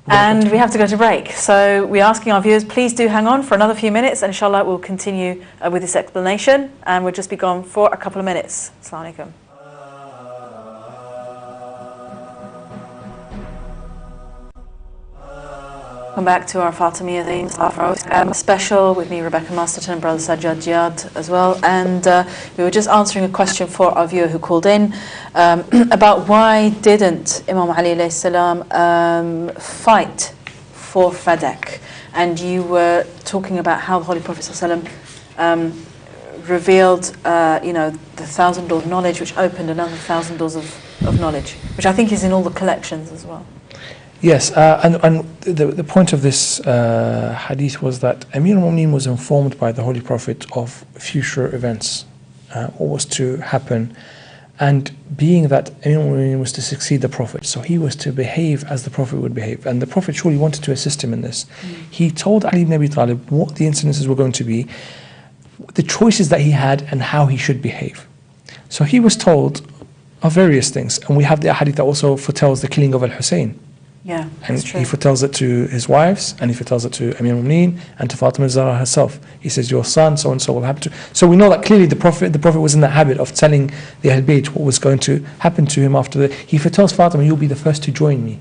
And we have to go to break. So we're asking our viewers, please do hang on for another few minutes, and inshallah we'll continue with this explanation, and we'll just be gone for a couple of minutes. Assalamu alaikum. Welcome back to our Fatima Zahra special with me, Rebecca Masterton, and Brother Sajjad Jihad as well. And we were just answering a question for our viewer who called in about why didn't Imam Ali alayhi salam fight for Fadak. And you were talking about how the Holy Prophet revealed, the 1,000 doors of knowledge, which opened another 1,000 doors of knowledge, which I think is in all the collections as well. Yes, and the point of this hadith was that Amir al-Mu'mineen was informed by the Holy Prophet of future events, what was to happen, and being that Amir al-Mu'mineen was to succeed the Prophet, so he was to behave as the Prophet would behave, and the Prophet surely wanted to assist him in this. He told Ali ibn Abi Talib what the incidences were going to be, the choices that he had, and how he should behave. So he was told of various things, and we have the hadith that also foretells the killing of al-Husayn. Yeah, and he foretells it to his wives, and he foretells it to Amir al-Mu'mineen and to Fatima Zahra herself. He says, your son, so and so will happen to. So we know that clearly the Prophet was in the habit of telling the Ahl Bayt what was going to happen to him after the. He foretells Fatima, you'll be the first to join me.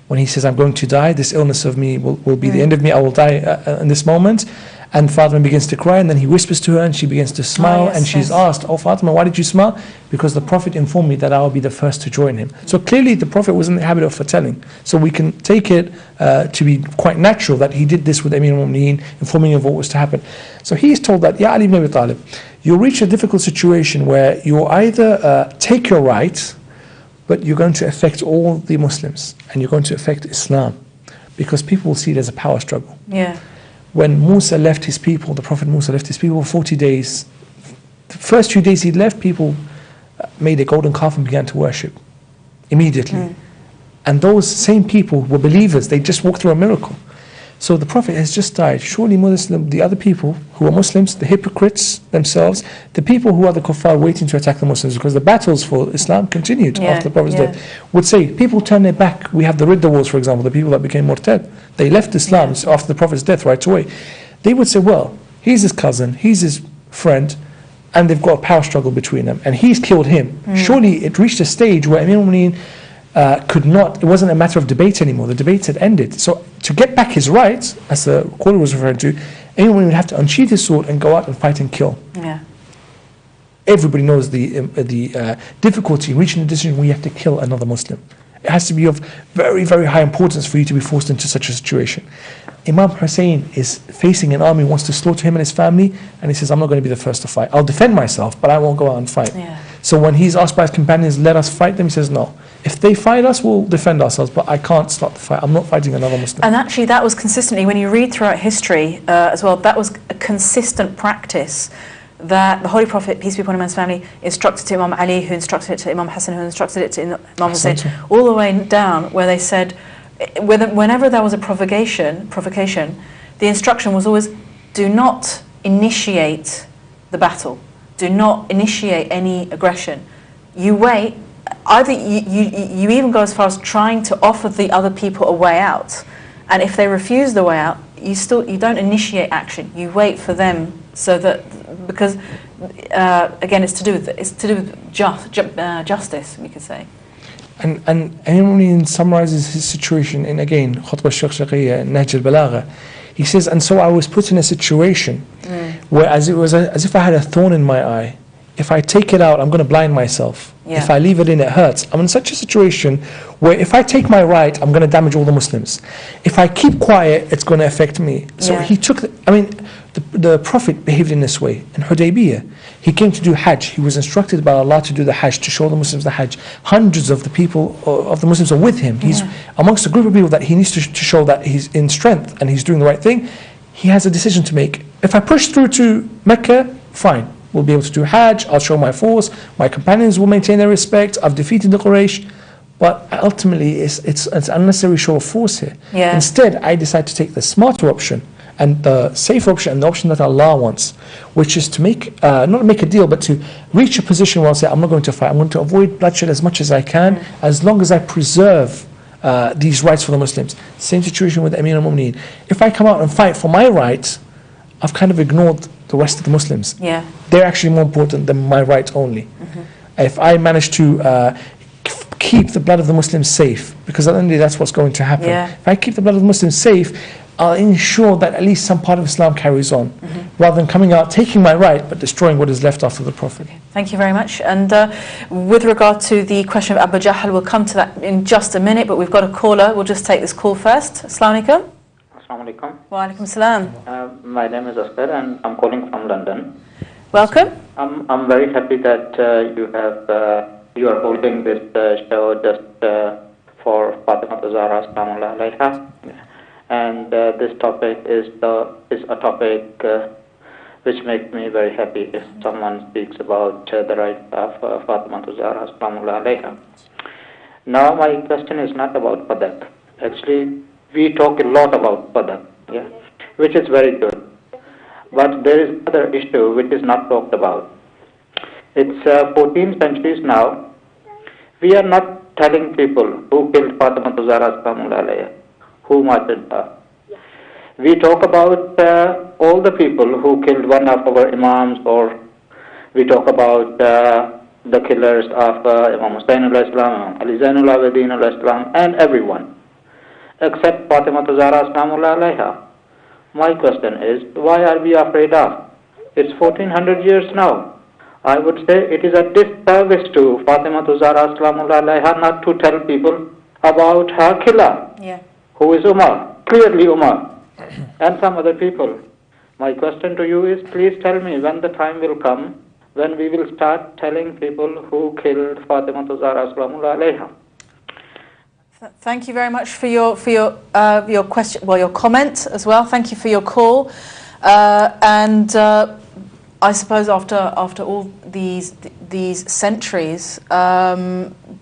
When he says, I'm going to die, this illness of me will be the end of me, I will die in this moment. And Fatima begins to cry, and then he whispers to her, and she begins to smile, and she's asked, oh Fatima, why did you smile? Because the Prophet informed me that I will be the first to join him. So clearly the Prophet was in the habit of foretelling. So we can take it to be quite natural that he did this with Amir al-Mu'mineen, informing him of what was to happen. So he is told that, Ya Ali ibn Abi Talib, you'll reach a difficult situation where you'll either take your right, but you're going to affect all the Muslims, and you're going to affect Islam, because people will see it as a power struggle. Yeah. When Musa left his people, the Prophet Musa left his people for 40 days. The first few days he left, people made a golden calf and began to worship immediately. And those same people were believers, they just walked through a miracle. So the Prophet has just died. Surely Muslim, the other people who are Muslims, the hypocrites themselves, the people who are the kuffar waiting to attack the Muslims, because the battles for Islam continued after the Prophet's death, would say, people turn their back. We have the Ridda Wars, for example, the people that became Murtad. They left Islam after the Prophet's death right away. They would say, well, he's his cousin, he's his friend, and they've got a power struggle between them, and he's killed him. Surely it reached a stage where Amir al-Mu'mineen could not, it wasn't a matter of debate anymore, the debates had ended. So to get back his rights, as the caller was referring to, anyone would have to unsheath his sword and go out and fight and kill. Everybody knows the difficulty in reaching a decision where you have to kill another Muslim. It has to be of very, very high importance for you to be forced into such a situation. Imam Hussein is facing an army, wants to slaughter him and his family, and he says, I'm not going to be the first to fight. I'll defend myself, but I won't go out and fight. So when he's asked by his companions, let us fight them, he says, no. If they fight us, we'll defend ourselves, but I can't start the fight. I'm not fighting another Muslim. And actually that was consistently, when you read throughout history as well, that was a consistent practice that the Holy Prophet, peace be upon him and his family, instructed to Imam Ali, who instructed it to Imam Hassan, who instructed it to Imam Husayn, all the way down where they said, whenever there was a provocation, the instruction was always, do not initiate the battle. Do not initiate any aggression. You wait, either you even go as far as trying to offer the other people a way out. And if they refuse the way out, you don't initiate action. You wait for them, so that, because again, it's to do with justice, we could say. And Amir summarizes his situation in, again, Khutbah al-Shakhshaqiyya, Nahj al-Balagha. He says, and so I was put in a situation where as if I had a thorn in my eye. If I take it out, I'm going to blind myself. If I leave it in, it hurts. I'm in such a situation where if I take my right, I'm going to damage all the Muslims. If I keep quiet, it's going to affect me. So he took, the Prophet behaved in this way. In Hudaybiyah, he came to do Hajj. He was instructed by Allah to do the Hajj, to show the Muslims the Hajj. Hundreds of the people, of the Muslims are with him. He's amongst a group of people that he needs to show that he's in strength and he's doing the right thing. He has a decision to make. If I push through to Mecca, fine. We'll be able to do Hajj, I'll show my force, my companions will maintain their respect, I've defeated the Quraysh. But ultimately, it's an unnecessary show of force here. Instead, I decide to take the smarter option and the safe option and the option that Allah wants, which is to make, not make a deal, but to reach a position where I'll say, I'm not going to fight, I'm going to avoid bloodshed as much as I can, as long as I preserve these rights for the Muslims. Same situation with Amir al-Mu'mineen. If I come out and fight for my rights, I've kind of ignored the rest of the Muslims. Yeah. They're actually more important than my right only. If I manage to keep the blood of the Muslims safe, because at the end of the day that's what's going to happen. If I keep the blood of the Muslims safe, I'll ensure that at least some part of Islam carries on, rather than coming out, taking my right, but destroying what is left after the Prophet. Thank you very much. And with regard to the question of Abu Jahl, we'll come to that in just a minute, but we've got a caller. We'll just take this call first. Assalamu alaikum. Assalamu alaikum. Wa alaikum salam. My name is Asghar and I'm calling from London. Welcome. I'm very happy that you are holding this show just for Fatima Zahra Salaamullah Alaiha. And this topic is a topic which makes me very happy if someone speaks about the rights of Fatima Zahra Salaamullah Alaiha. Now my question is not about Fadak. Actually, we talk a lot about Fadak, which is very good. But there is another issue which is not talked about. It's 14 centuries now. We are not telling people who killed Fatima Zahra Salaamullah Alaiha, who martyred her. We talk about all the people who killed one of our Imams, or we talk about the killers of Am-o-Abiha, al-Islam, al-Husayn al-Islam, and everyone, except Fatima Zahra Salaamullah Alaiha. My question is, why are we afraid of? It's 1400 years now. I would say it is a disservice to Fatima Zahra Salaamullah Alaiha not to tell people about her killer, who is Umar, clearly Umar, and some other people. My question to you is, please tell me when the time will come when we will start telling people who killed Fatima Zahra Salaamullah Alaiha. Thank you very much for your question, well, your comment as well. Thank you for your call, and I suppose after all these centuries,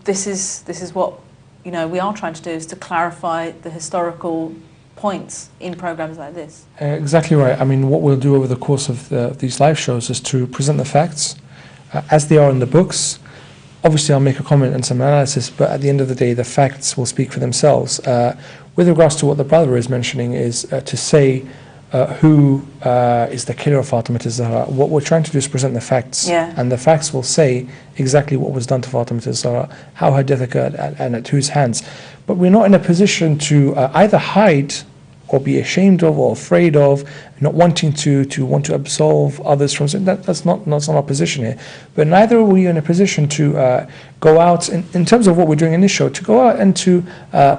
this is what we are trying to do, is to clarify the historical points in programs like this. Exactly right. I mean, what we'll do over the course of these live shows is to present the facts as they are in the books. Obviously, I'll make a comment and some analysis, but at the end of the day, the facts will speak for themselves. With regards to what the brother is mentioning, is to say who is the killer of Fatima Zahra. What we're trying to do is present the facts, and the facts will say exactly what was done to Fatima Zahra, how her death occurred, and at whose hands. But we're not in a position to either hide or be ashamed of or afraid of, not wanting to absolve others from sin. That's not our position here. But neither are we in a position to go out, in terms of what we're doing in this show, to go out and to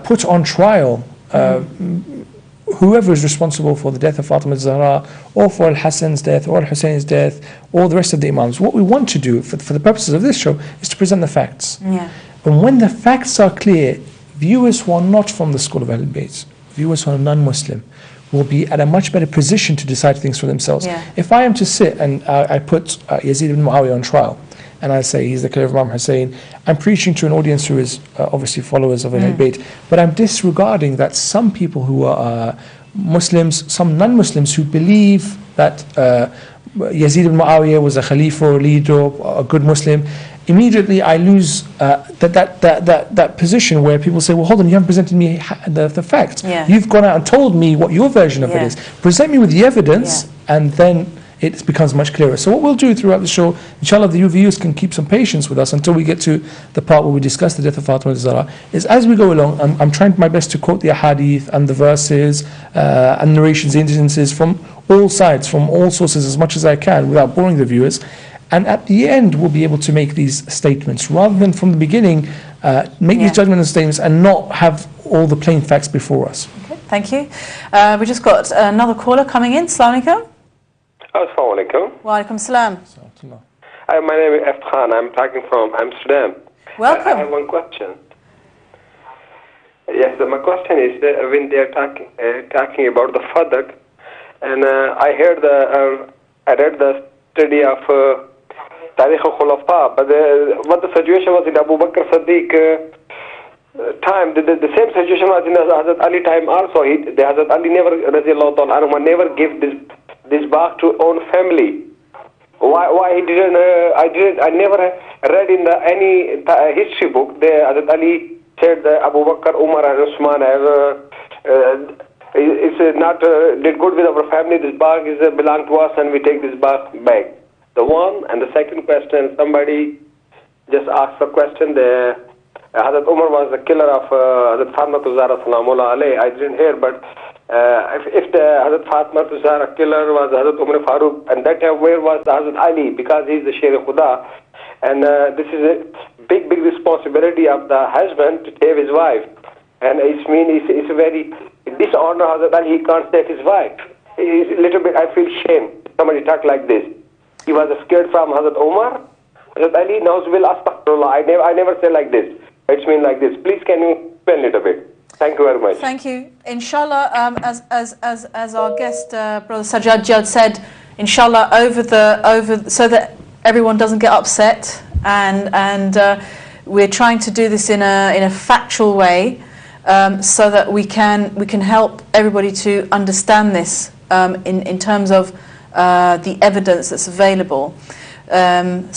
put on trial whoever is responsible for the death of Fatima Zahra, or for al-Hasan's death, or al-Husayn's death, or the rest of the Imams. What we want to do, for the purposes of this show, is to present the facts. And when the facts are clear, viewers who are not from the school of Ahlul Bayt, viewers who are non-Muslim, will be at a much better position to decide things for themselves. If I am to sit and I put Yazid ibn Muawiyah on trial, and I say he's the killer of Imam Hussein, I'm preaching to an audience who is obviously followers of Ahlul Bayt, but I'm disregarding that some people who are Muslims, some non-Muslims who believe that Yazid ibn Muawiyah was a Khalifa or leader, a good Muslim. Immediately I lose that position where people say, well, hold on, you haven't presented me the facts. You've gone out and told me what your version of it is. Present me with the evidence, and then it becomes much clearer. So what we'll do throughout the show, inshallah, the viewers can keep some patience with us until we get to the part where we discuss the death of Fatima Zahra, is as we go along, I'm trying my best to quote the ahadith and the verses and narrations, the instances from all sides, from all sources as much as I can without boring the viewers. And at the end, we'll be able to make these statements, rather than from the beginning make these judgments and statements and not have all the plain facts before us. Okay, thank you. We just got another caller coming in. Assalamu alaikum. Assalamu alaikum. Wa alaikum salam. My name is Khan. I'm talking from Amsterdam. Welcome. I have one question. Yes, my question is when they are talking about the Fadak, and I read the study of Tarikh al-Khulafa, but what the situation was in Abu Bakr Siddiq, time, the same situation was in Hazrat Ali time also. The Hazrat Ali never, radiallahu ta'ala anhu, never gave this back to own family. Why he didn't? I never read in any history book. Hazrat Ali said Abu Bakr, Umar, and Usman it's not did good with our family. This bag is belong to us, and we take this bag back. The one and the second question, somebody just asked a question. Hazrat Umar was the killer of Hazrat Fatima Zahra Salamullah alayhi. I didn't hear, but if the Hazrat Fatima Zahra killer was Hazrat Umar Farooq, and that time where was the Hazrat Ali, because he is the Sher Khuda, and this is a big responsibility of the husband to save his wife, and it's a very dishonor Hazrat Ali. He can't save his wife. It's a little bit. I feel shame. Somebody talk like this. He was scared from Hazrat Umar. Hazrat Ali, Nauzubillah, astaghfirullah. I never say like this. It's mean like this. Please, can you explain a little bit? Thank you very much. Thank you. Inshallah, as our guest Brother Sajjad Jad said, inshallah so that everyone doesn't get upset, and we're trying to do this in a factual way, so that we can help everybody to understand this in terms of the evidence that's available. And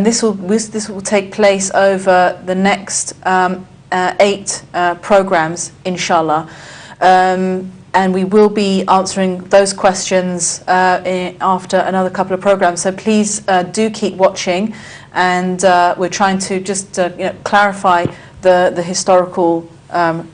this will take place over the next 8 programs, inshallah, and we will be answering those questions after another couple of programs. So please do keep watching, and we're trying to just clarify the historical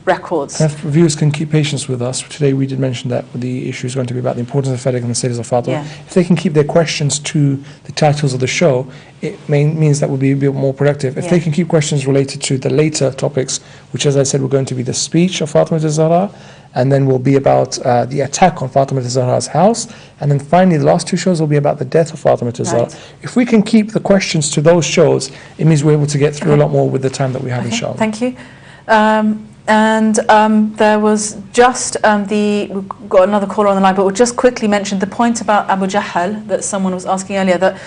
records. And if viewers can keep patience with us, today we did mention that the issue is going to be about the importance of Fadak and the status of Fatima. Yeah. If they can keep their questions to the titles of the show, it means that we'll be a bit more productive. If they can keep questions related to the later topics, which, as I said, we're going to be the speech of Fatima Zahra, and then will be about the attack on Fatima Zahra's house, and then finally the last 2 shows will be about the death of Fatima Zahra. Right. If we can keep the questions to those shows, it means we're able to get through a lot more with the time that we have, inshallah. Thank you. And there was just we've got another caller on the line, but we'll just quickly mention the point about Abu Jahl that someone was asking earlier, that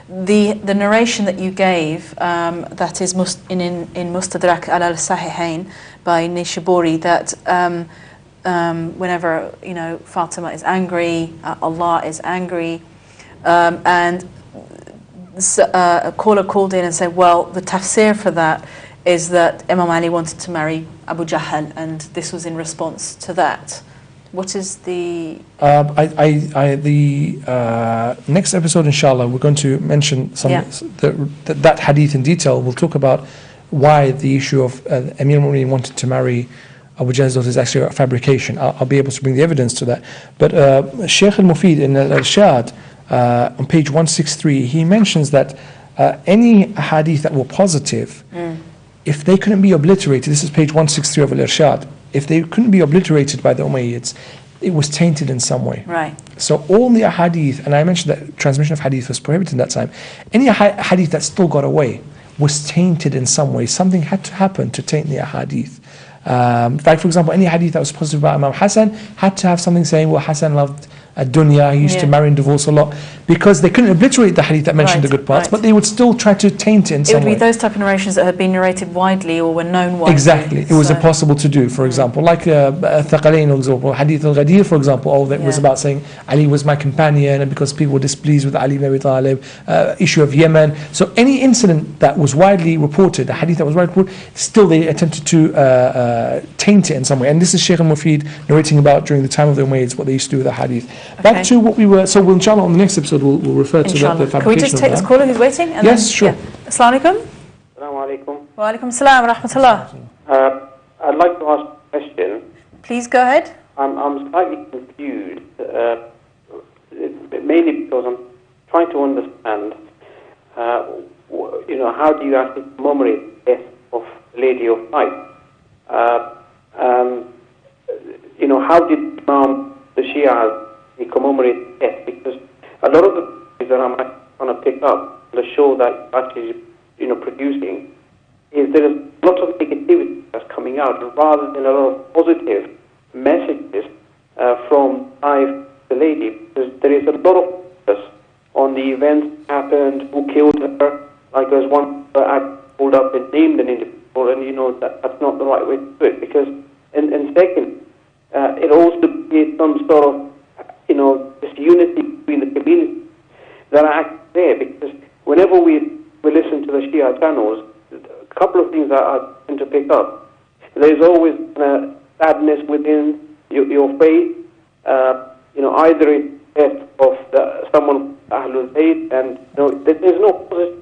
the narration that you gave, that is in Mustadrak al-Sahihayn by Nishaburi, that whenever Fatima is angry, Allah is angry, and a caller called in and said, well, the tafsir for that is that Imam Ali wanted to marry Abu Jahl, and this was in response to that. What is the... next episode, inshallah, we're going to mention that hadith in detail. We'll talk about why the issue of Amir al-Mu'minin wanted to marry Abu Jahl's daughter is actually a fabrication. I'll be able to bring the evidence to that. But Shaykh al-Mufid in al-Irshad, on page 163, he mentions that any hadith that were positive, if they couldn't be obliterated, this is page 163 of al-Irshad, if they couldn't be obliterated by the Umayyads, it was tainted in some way. Right. So all the hadith, and I mentioned that transmission of hadith was prohibited in that time, any hadith that still got away was tainted in some way. Something had to happen to taint the hadith. In fact, for example, any hadith that was positive about Imam Hassan had to have something saying, well, Hassan loved dunya, he used to marry and divorce a lot, because they couldn't obliterate the hadith that mentioned the good parts, but they would still try to taint it in some way. It would be those type of narrations that had been narrated widely or were known widely. Exactly. It was impossible to do, for example. Like Thaqalayn, for example, Hadith al-Ghadir, for example, that was about saying Ali was my companion, and because people were displeased with Ali ibn Abi Talib, issue of Yemen. So any incident that was widely reported, a hadith that was widely reported, still they attempted to taint it in some way. And this is Shaykh al-Mufid narrating about during the time of the Umayyads, what they used to do with the hadith. Back to what we were, so we'll, inshallah, on the next episode we'll refer to the fabrication. Can we just take this caller who's waiting? And yes, sure. Assalamu alaikum. Assalamu alaikum. Wa alaikum assalam wa rahmatullah. I'd like to ask a question. Please go ahead. I'm slightly confused, mainly because I'm trying to understand, how do you actually commemorate the death of the Lady of Light? How did the Shia commemorate death? Because a lot of the things that I'm going to pick up, the show that actually producing, is there is a lot of negativity that's coming out, rather than a lot of positive messages from the lady. Because there is a lot of focus on the events that happened, who killed her. Like there's one act pulled up and named an individual, and that's not the right way to do it, because, and second, it also creates some sort of, this unity between the community that are actually there, because whenever we listen to the Shia channels, a couple of things I tend to pick up. There's always sadness within your faith, either it's death of someone Ahlul Bayt, and there's no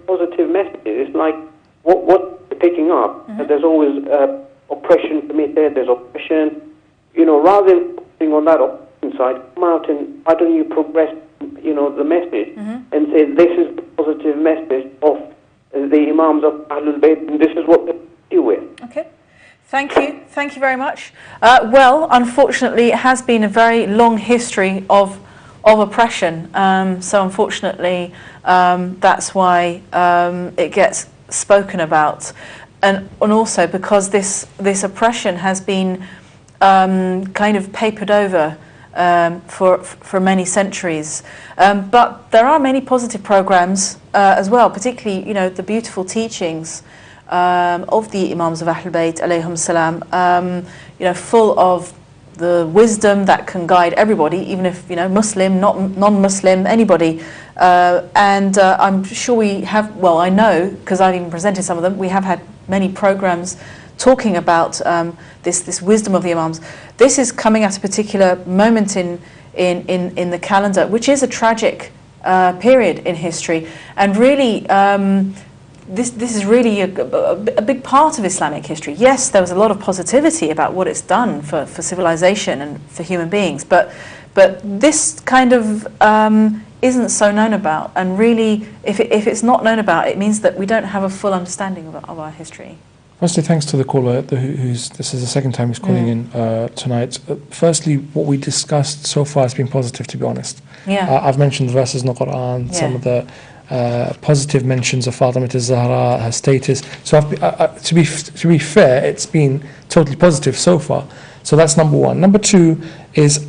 positive message. It's like what you're picking up. Mm-hmm. There's always oppression committed. There's oppression. Rather than focusing on that oppression side, come out and why don't you progress? The message, mm-hmm. and say this is the positive message of the Imams of Ahlul Bayt, and this is what they deal with. Okay. Thank you very much. Well, unfortunately, it has been a very long history of oppression. So unfortunately, that's why it gets spoken about, and also because this oppression has been kind of papered over for many centuries. But there are many positive programs as well, particularly the beautiful teachings of the Imams of Ahlul Bayt alayhim salam, full of the wisdom that can guide everybody, even if Muslim, not non-Muslim, anybody. And I'm sure we have, well, I know because I've even presented some of them, we have had many programs talking about this wisdom of the Imams. This is coming at a particular moment in the calendar, which is a tragic period in history, and really this is really a big part of Islamic history. Yes, there was a lot of positivity about what it's done for civilization and for human beings, but this kind of isn't so known about, and really if it's not known about, it means that we don't have a full understanding of our history. Firstly, thanks to the caller, this is the second time he's calling in tonight. Firstly, what we discussed so far has been positive, to be honest. Yeah. I've mentioned verses in the Quran, some of the positive mentions of Fatima Zahra, her status. So to be fair, it's been totally positive so far. So that's number one. Number two is,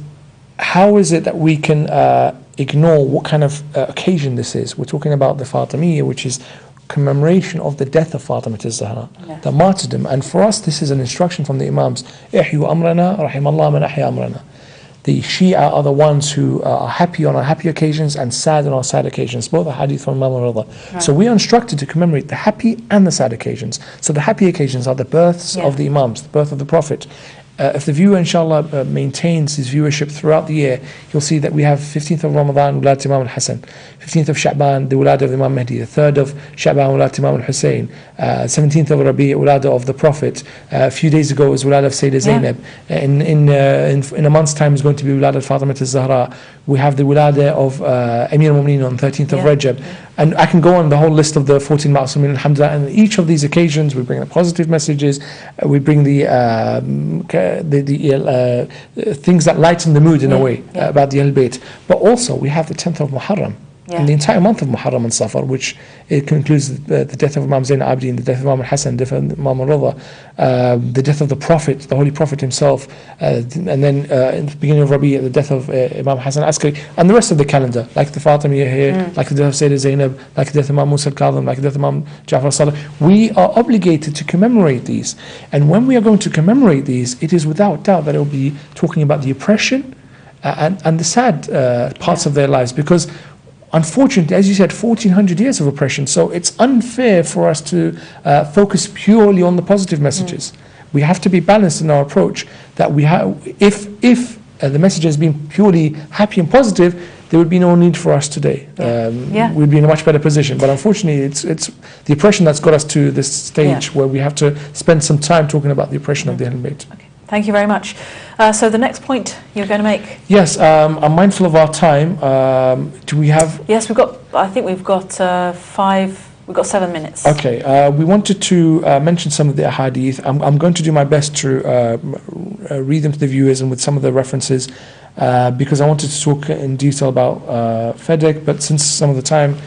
how is it that we can ignore what kind of occasion this is? We're talking about the Fatimiyya, which is commemoration of the death of Fatima Zahra, the martyrdom. And for us, this is an instruction from the Imams. Ihyu amrana, rahimallah man ahya amrana. The Shia are the ones who are happy on our happy occasions and sad on our sad occasions. Both are hadith from Imam al-Rida. So we are instructed to commemorate the happy and the sad occasions. So the happy occasions are the births of the Imams, the birth of the Prophet. If the viewer, inshallah, maintains his viewership throughout the year, you'll see that we have 15th of Ramadan, Wulad Imam al-Hasan, 15th of Sha'ban, the Wulad of Imam Mahdi, the 3rd of Sha'ban, Wulad Imam al-Husayn, 17th of Rabi', Wulad of the Prophet. A few days ago was Wulad of Sayyidah Zainab. In a month's time is going to be Wulad of Fatima Zahra. We have the Wulad of Amir al-Mu'mineen on 13th of Rajab. And I can go on the whole list of the 14 Ma'asumin, alhamdulillah. And each of these occasions, we bring the positive messages, we bring the things that lighten the mood in a way about the Ahl-Bayt. But also we have the 10th of Muharram, and the entire month of Muharram and Safar, which it concludes the death of Imam Zain al-Abidin, the death of Imam al-Hasan, the death of Imam al-Rida, the death of the Prophet, the Holy Prophet himself, and then in the beginning of Rabi', the death of Imam Hassan al-Askari, and the rest of the calendar, like the Fatimiyya here, like the death of Sayyidah Zainab, like the death of Imam Musa al-Kadhim, like the death of Imam Ja'far al-Sadiq. We are obligated to commemorate these, and when we are going to commemorate these, it is without doubt that it will be talking about the oppression and the sad parts of their lives, because unfortunately, as you said, 1400 years of oppression. So it's unfair for us to focus purely on the positive messages. We have to be balanced in our approach. That we have, if the message has been purely happy and positive, there would be no need for us today. We'd be in a much better position. But unfortunately, it's the oppression that's got us to this stage where we have to spend some time talking about the oppression of the Ahl-Bayt. Okay. Thank you very much. So the next point you're going to make? Yes, I'm mindful of our time. Do we have? Yes, I think we've got 7 minutes. Okay, we wanted to mention some of the ahadith. I'm going to do my best to read them to the viewers and with some of the references, because I wanted to talk in detail about Fadak, but since some of the time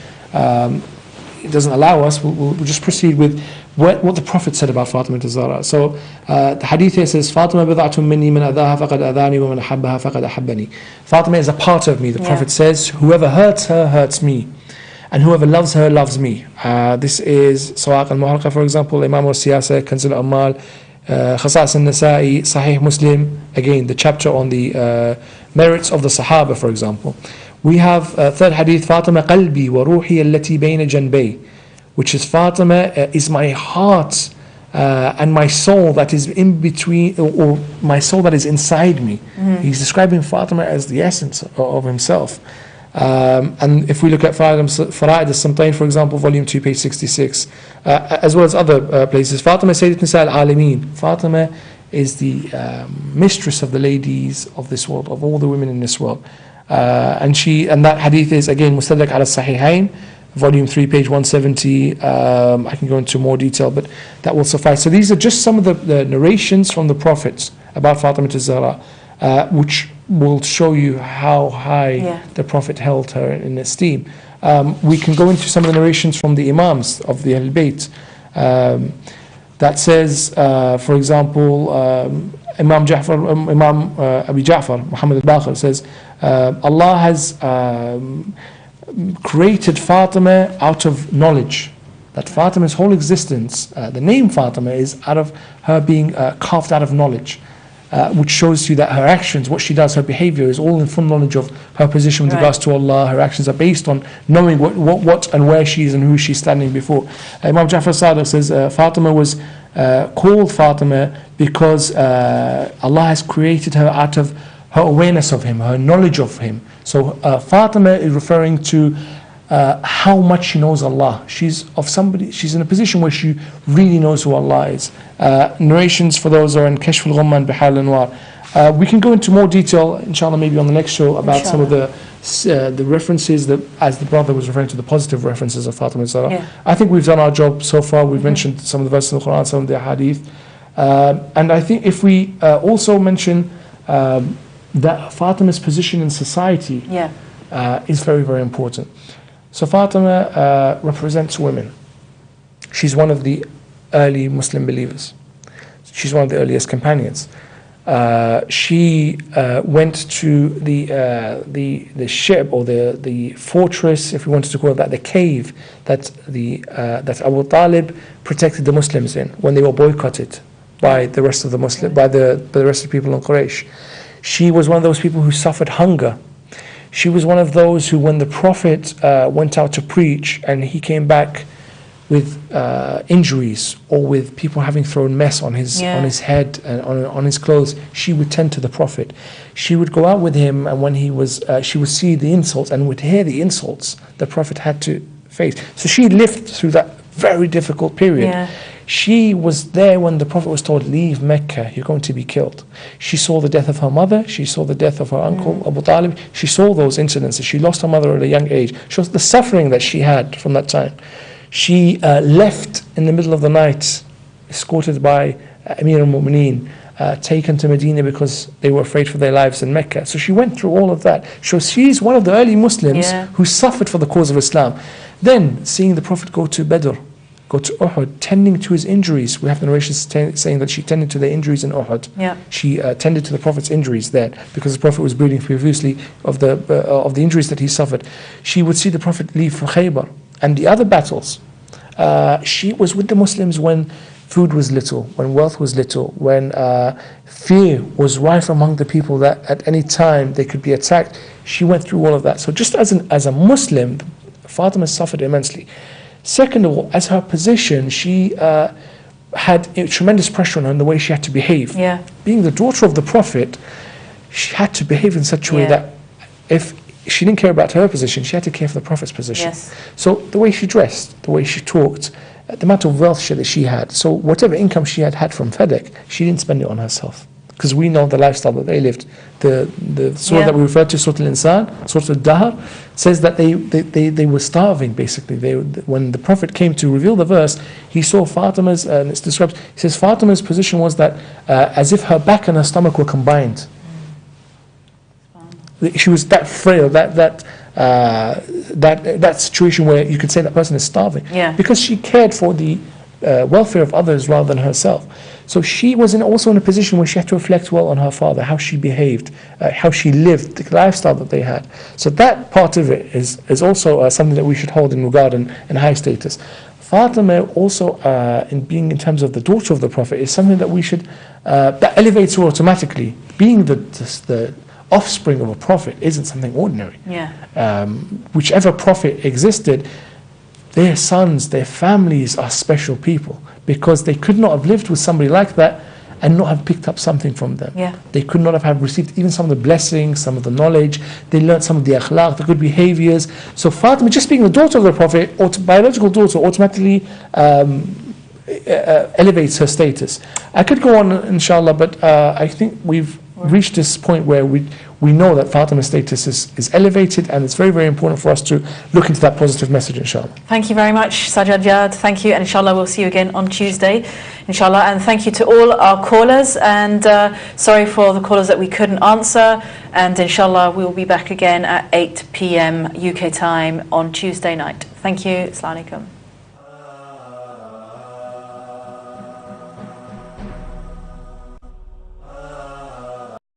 it doesn't allow us, we'll just proceed with what the Prophet said about Fatima Zahra. So the hadith here says, Fatima bid'atun minni man adhaha faqad adhani wa man ahabbaha faqad ahabbani. Fatima is a part of me. The Prophet says, whoever hurts her hurts me. and whoever loves her loves me. This is Sawaq al-Muharqa, for example, Imam al-Siyasa, Kanz al-Ammal, Khasa'is al-Nasa'i, Sahih Muslim, again the chapter on the merits of the Sahaba, for example. We have third hadith, Fatima qalbi wa ruhi allati bayna janbay, which is Fatima is my heart and my soul that is in between, or my soul that is inside me. He's describing Fatima as the essence of himself. And if we look at Fara'id al-Samtain, for example, volume 2, page 66, as well as other places, Fatima Sayyidat Nisa al-Alameen. Fatima is the mistress of the ladies of this world, of all the women in this world. And that hadith is again Mustadrak al-Sahihayn, volume 3, page 170. I can go into more detail, but that will suffice. So these are just some of the narrations from the prophets about Fatima Zahra, which will show you how high the Prophet held her in esteem. We can go into some of the narrations from the Imams of the Ahl Bayt. That says, for example, Imam Abi Ja'far, Muhammad al-Baqir says, Allah has created Fatima out of knowledge. That Fatima's whole existence, the name Fatima is out of her being carved out of knowledge, which shows you that her actions, what she does, her behavior is all in full knowledge of her position with regards to Allah. Her actions are based on knowing what and where she is and who she's standing before. Imam Ja'far Sadiq says Fatima was called Fatima because Allah has created her out of her awareness of Him, her knowledge of Him. So Fatima is referring to how much she knows Allah. She's in a position where she really knows who Allah is. Narrations for those are in Kashf al-Ghamma and Bihar al-Anwar. We can go into more detail, inshallah, maybe on the next show about some of the references that, as the brother was referring to, the positive references of Fatima Zahra. I think we've done our job so far. We've mentioned some of the verses in the Quran, some of the hadith. And I think if we also mention that Fatima's position in society is very, very important. So Fatima represents women. She's one of the early Muslim believers. She's one of the earliest companions. She went to the ship, or the fortress, if we wanted to call it that, the cave that Abu Talib protected the Muslims in when they were boycotted by the rest of the Muslim, by the rest of the people in Quraysh. She was one of those people who suffered hunger. She was one of those who, when the Prophet went out to preach and he came back with injuries or with people having thrown mess on his head and on his clothes, she would tend to the Prophet. She would go out with him, and when she would see the insults and would hear the insults the Prophet had to face. So she lived through that very difficult period. She was there when the Prophet was told, leave Mecca, you're going to be killed. She saw the death of her mother, she saw the death of her uncle Abu Talib, she saw those incidences. She lost her mother at a young age. She was the suffering that she had from that time. She left in the middle of the night, escorted by Amir al-Mu'mineen, taken to Medina because they were afraid for their lives in Mecca. So she went through all of that. So she's one of the early Muslims who suffered for the cause of Islam. Then seeing the Prophet go to Badr, go to Uhud, tending to his injuries. We have the narrations saying that she tended to their injuries in Uhud. She tended to the Prophet's injuries there because the Prophet was bleeding profusely of the injuries that he suffered. She would see the Prophet leave for Khaybar and the other battles. She was with the Muslims when food was little, when wealth was little, when fear was rife among the people that at any time they could be attacked. She went through all of that. So just as a Muslim, Fatima suffered immensely. Second of all, as her position, she had tremendous pressure on her in the way she had to behave. Being the daughter of the Prophet, she had to behave in such a way that if she didn't care about her position, she had to care for the Prophet's position. So the way she dressed, the way she talked, the amount of wealth that she had, so whatever income she had from Fadak, she didn't spend it on herself. Because we know the lifestyle that they lived. The surah that we refer to, Surah al-Insan, Surah al-Dahr, says that they were starving, basically. When the Prophet came to reveal the verse, he saw Fatima's, and it's described, he says Fatima's position was that as if her back and her stomach were combined. She was that frail, that situation where you could say that person is starving. Because she cared for the welfare of others rather than herself. So she was also in a position where she had to reflect well on her father, how she behaved, how she lived, the lifestyle that they had. So that part of it is also something that we should hold in regard and high status. Fatima also, in terms of the daughter of the Prophet, is something that we should, that elevates her automatically. Being the offspring of a prophet isn't something ordinary. Yeah. Whichever prophet existed, their sons, their families are special people, because they could not have lived with somebody like that and not have picked up something from them. Yeah. They could not have received even some of the blessings, some of the knowledge. They learned some of the akhlaq, the good behaviors. So Fatima, just being the daughter of the Prophet, or biological daughter, automatically elevates her status. I could go on, inshallah, but I think we've reached this point where we know that Fatima's status is elevated, and it's very, very important for us to look into that positive message, inshallah. Thank you very much, Sajjad Jad. Thank you, and inshallah we'll see you again on Tuesday, inshallah. And thank you to all our callers, and sorry for the callers that we couldn't answer, and inshallah we'll be back again at 8 p.m. UK time on Tuesday night. Thank you. Assalamu alaikum.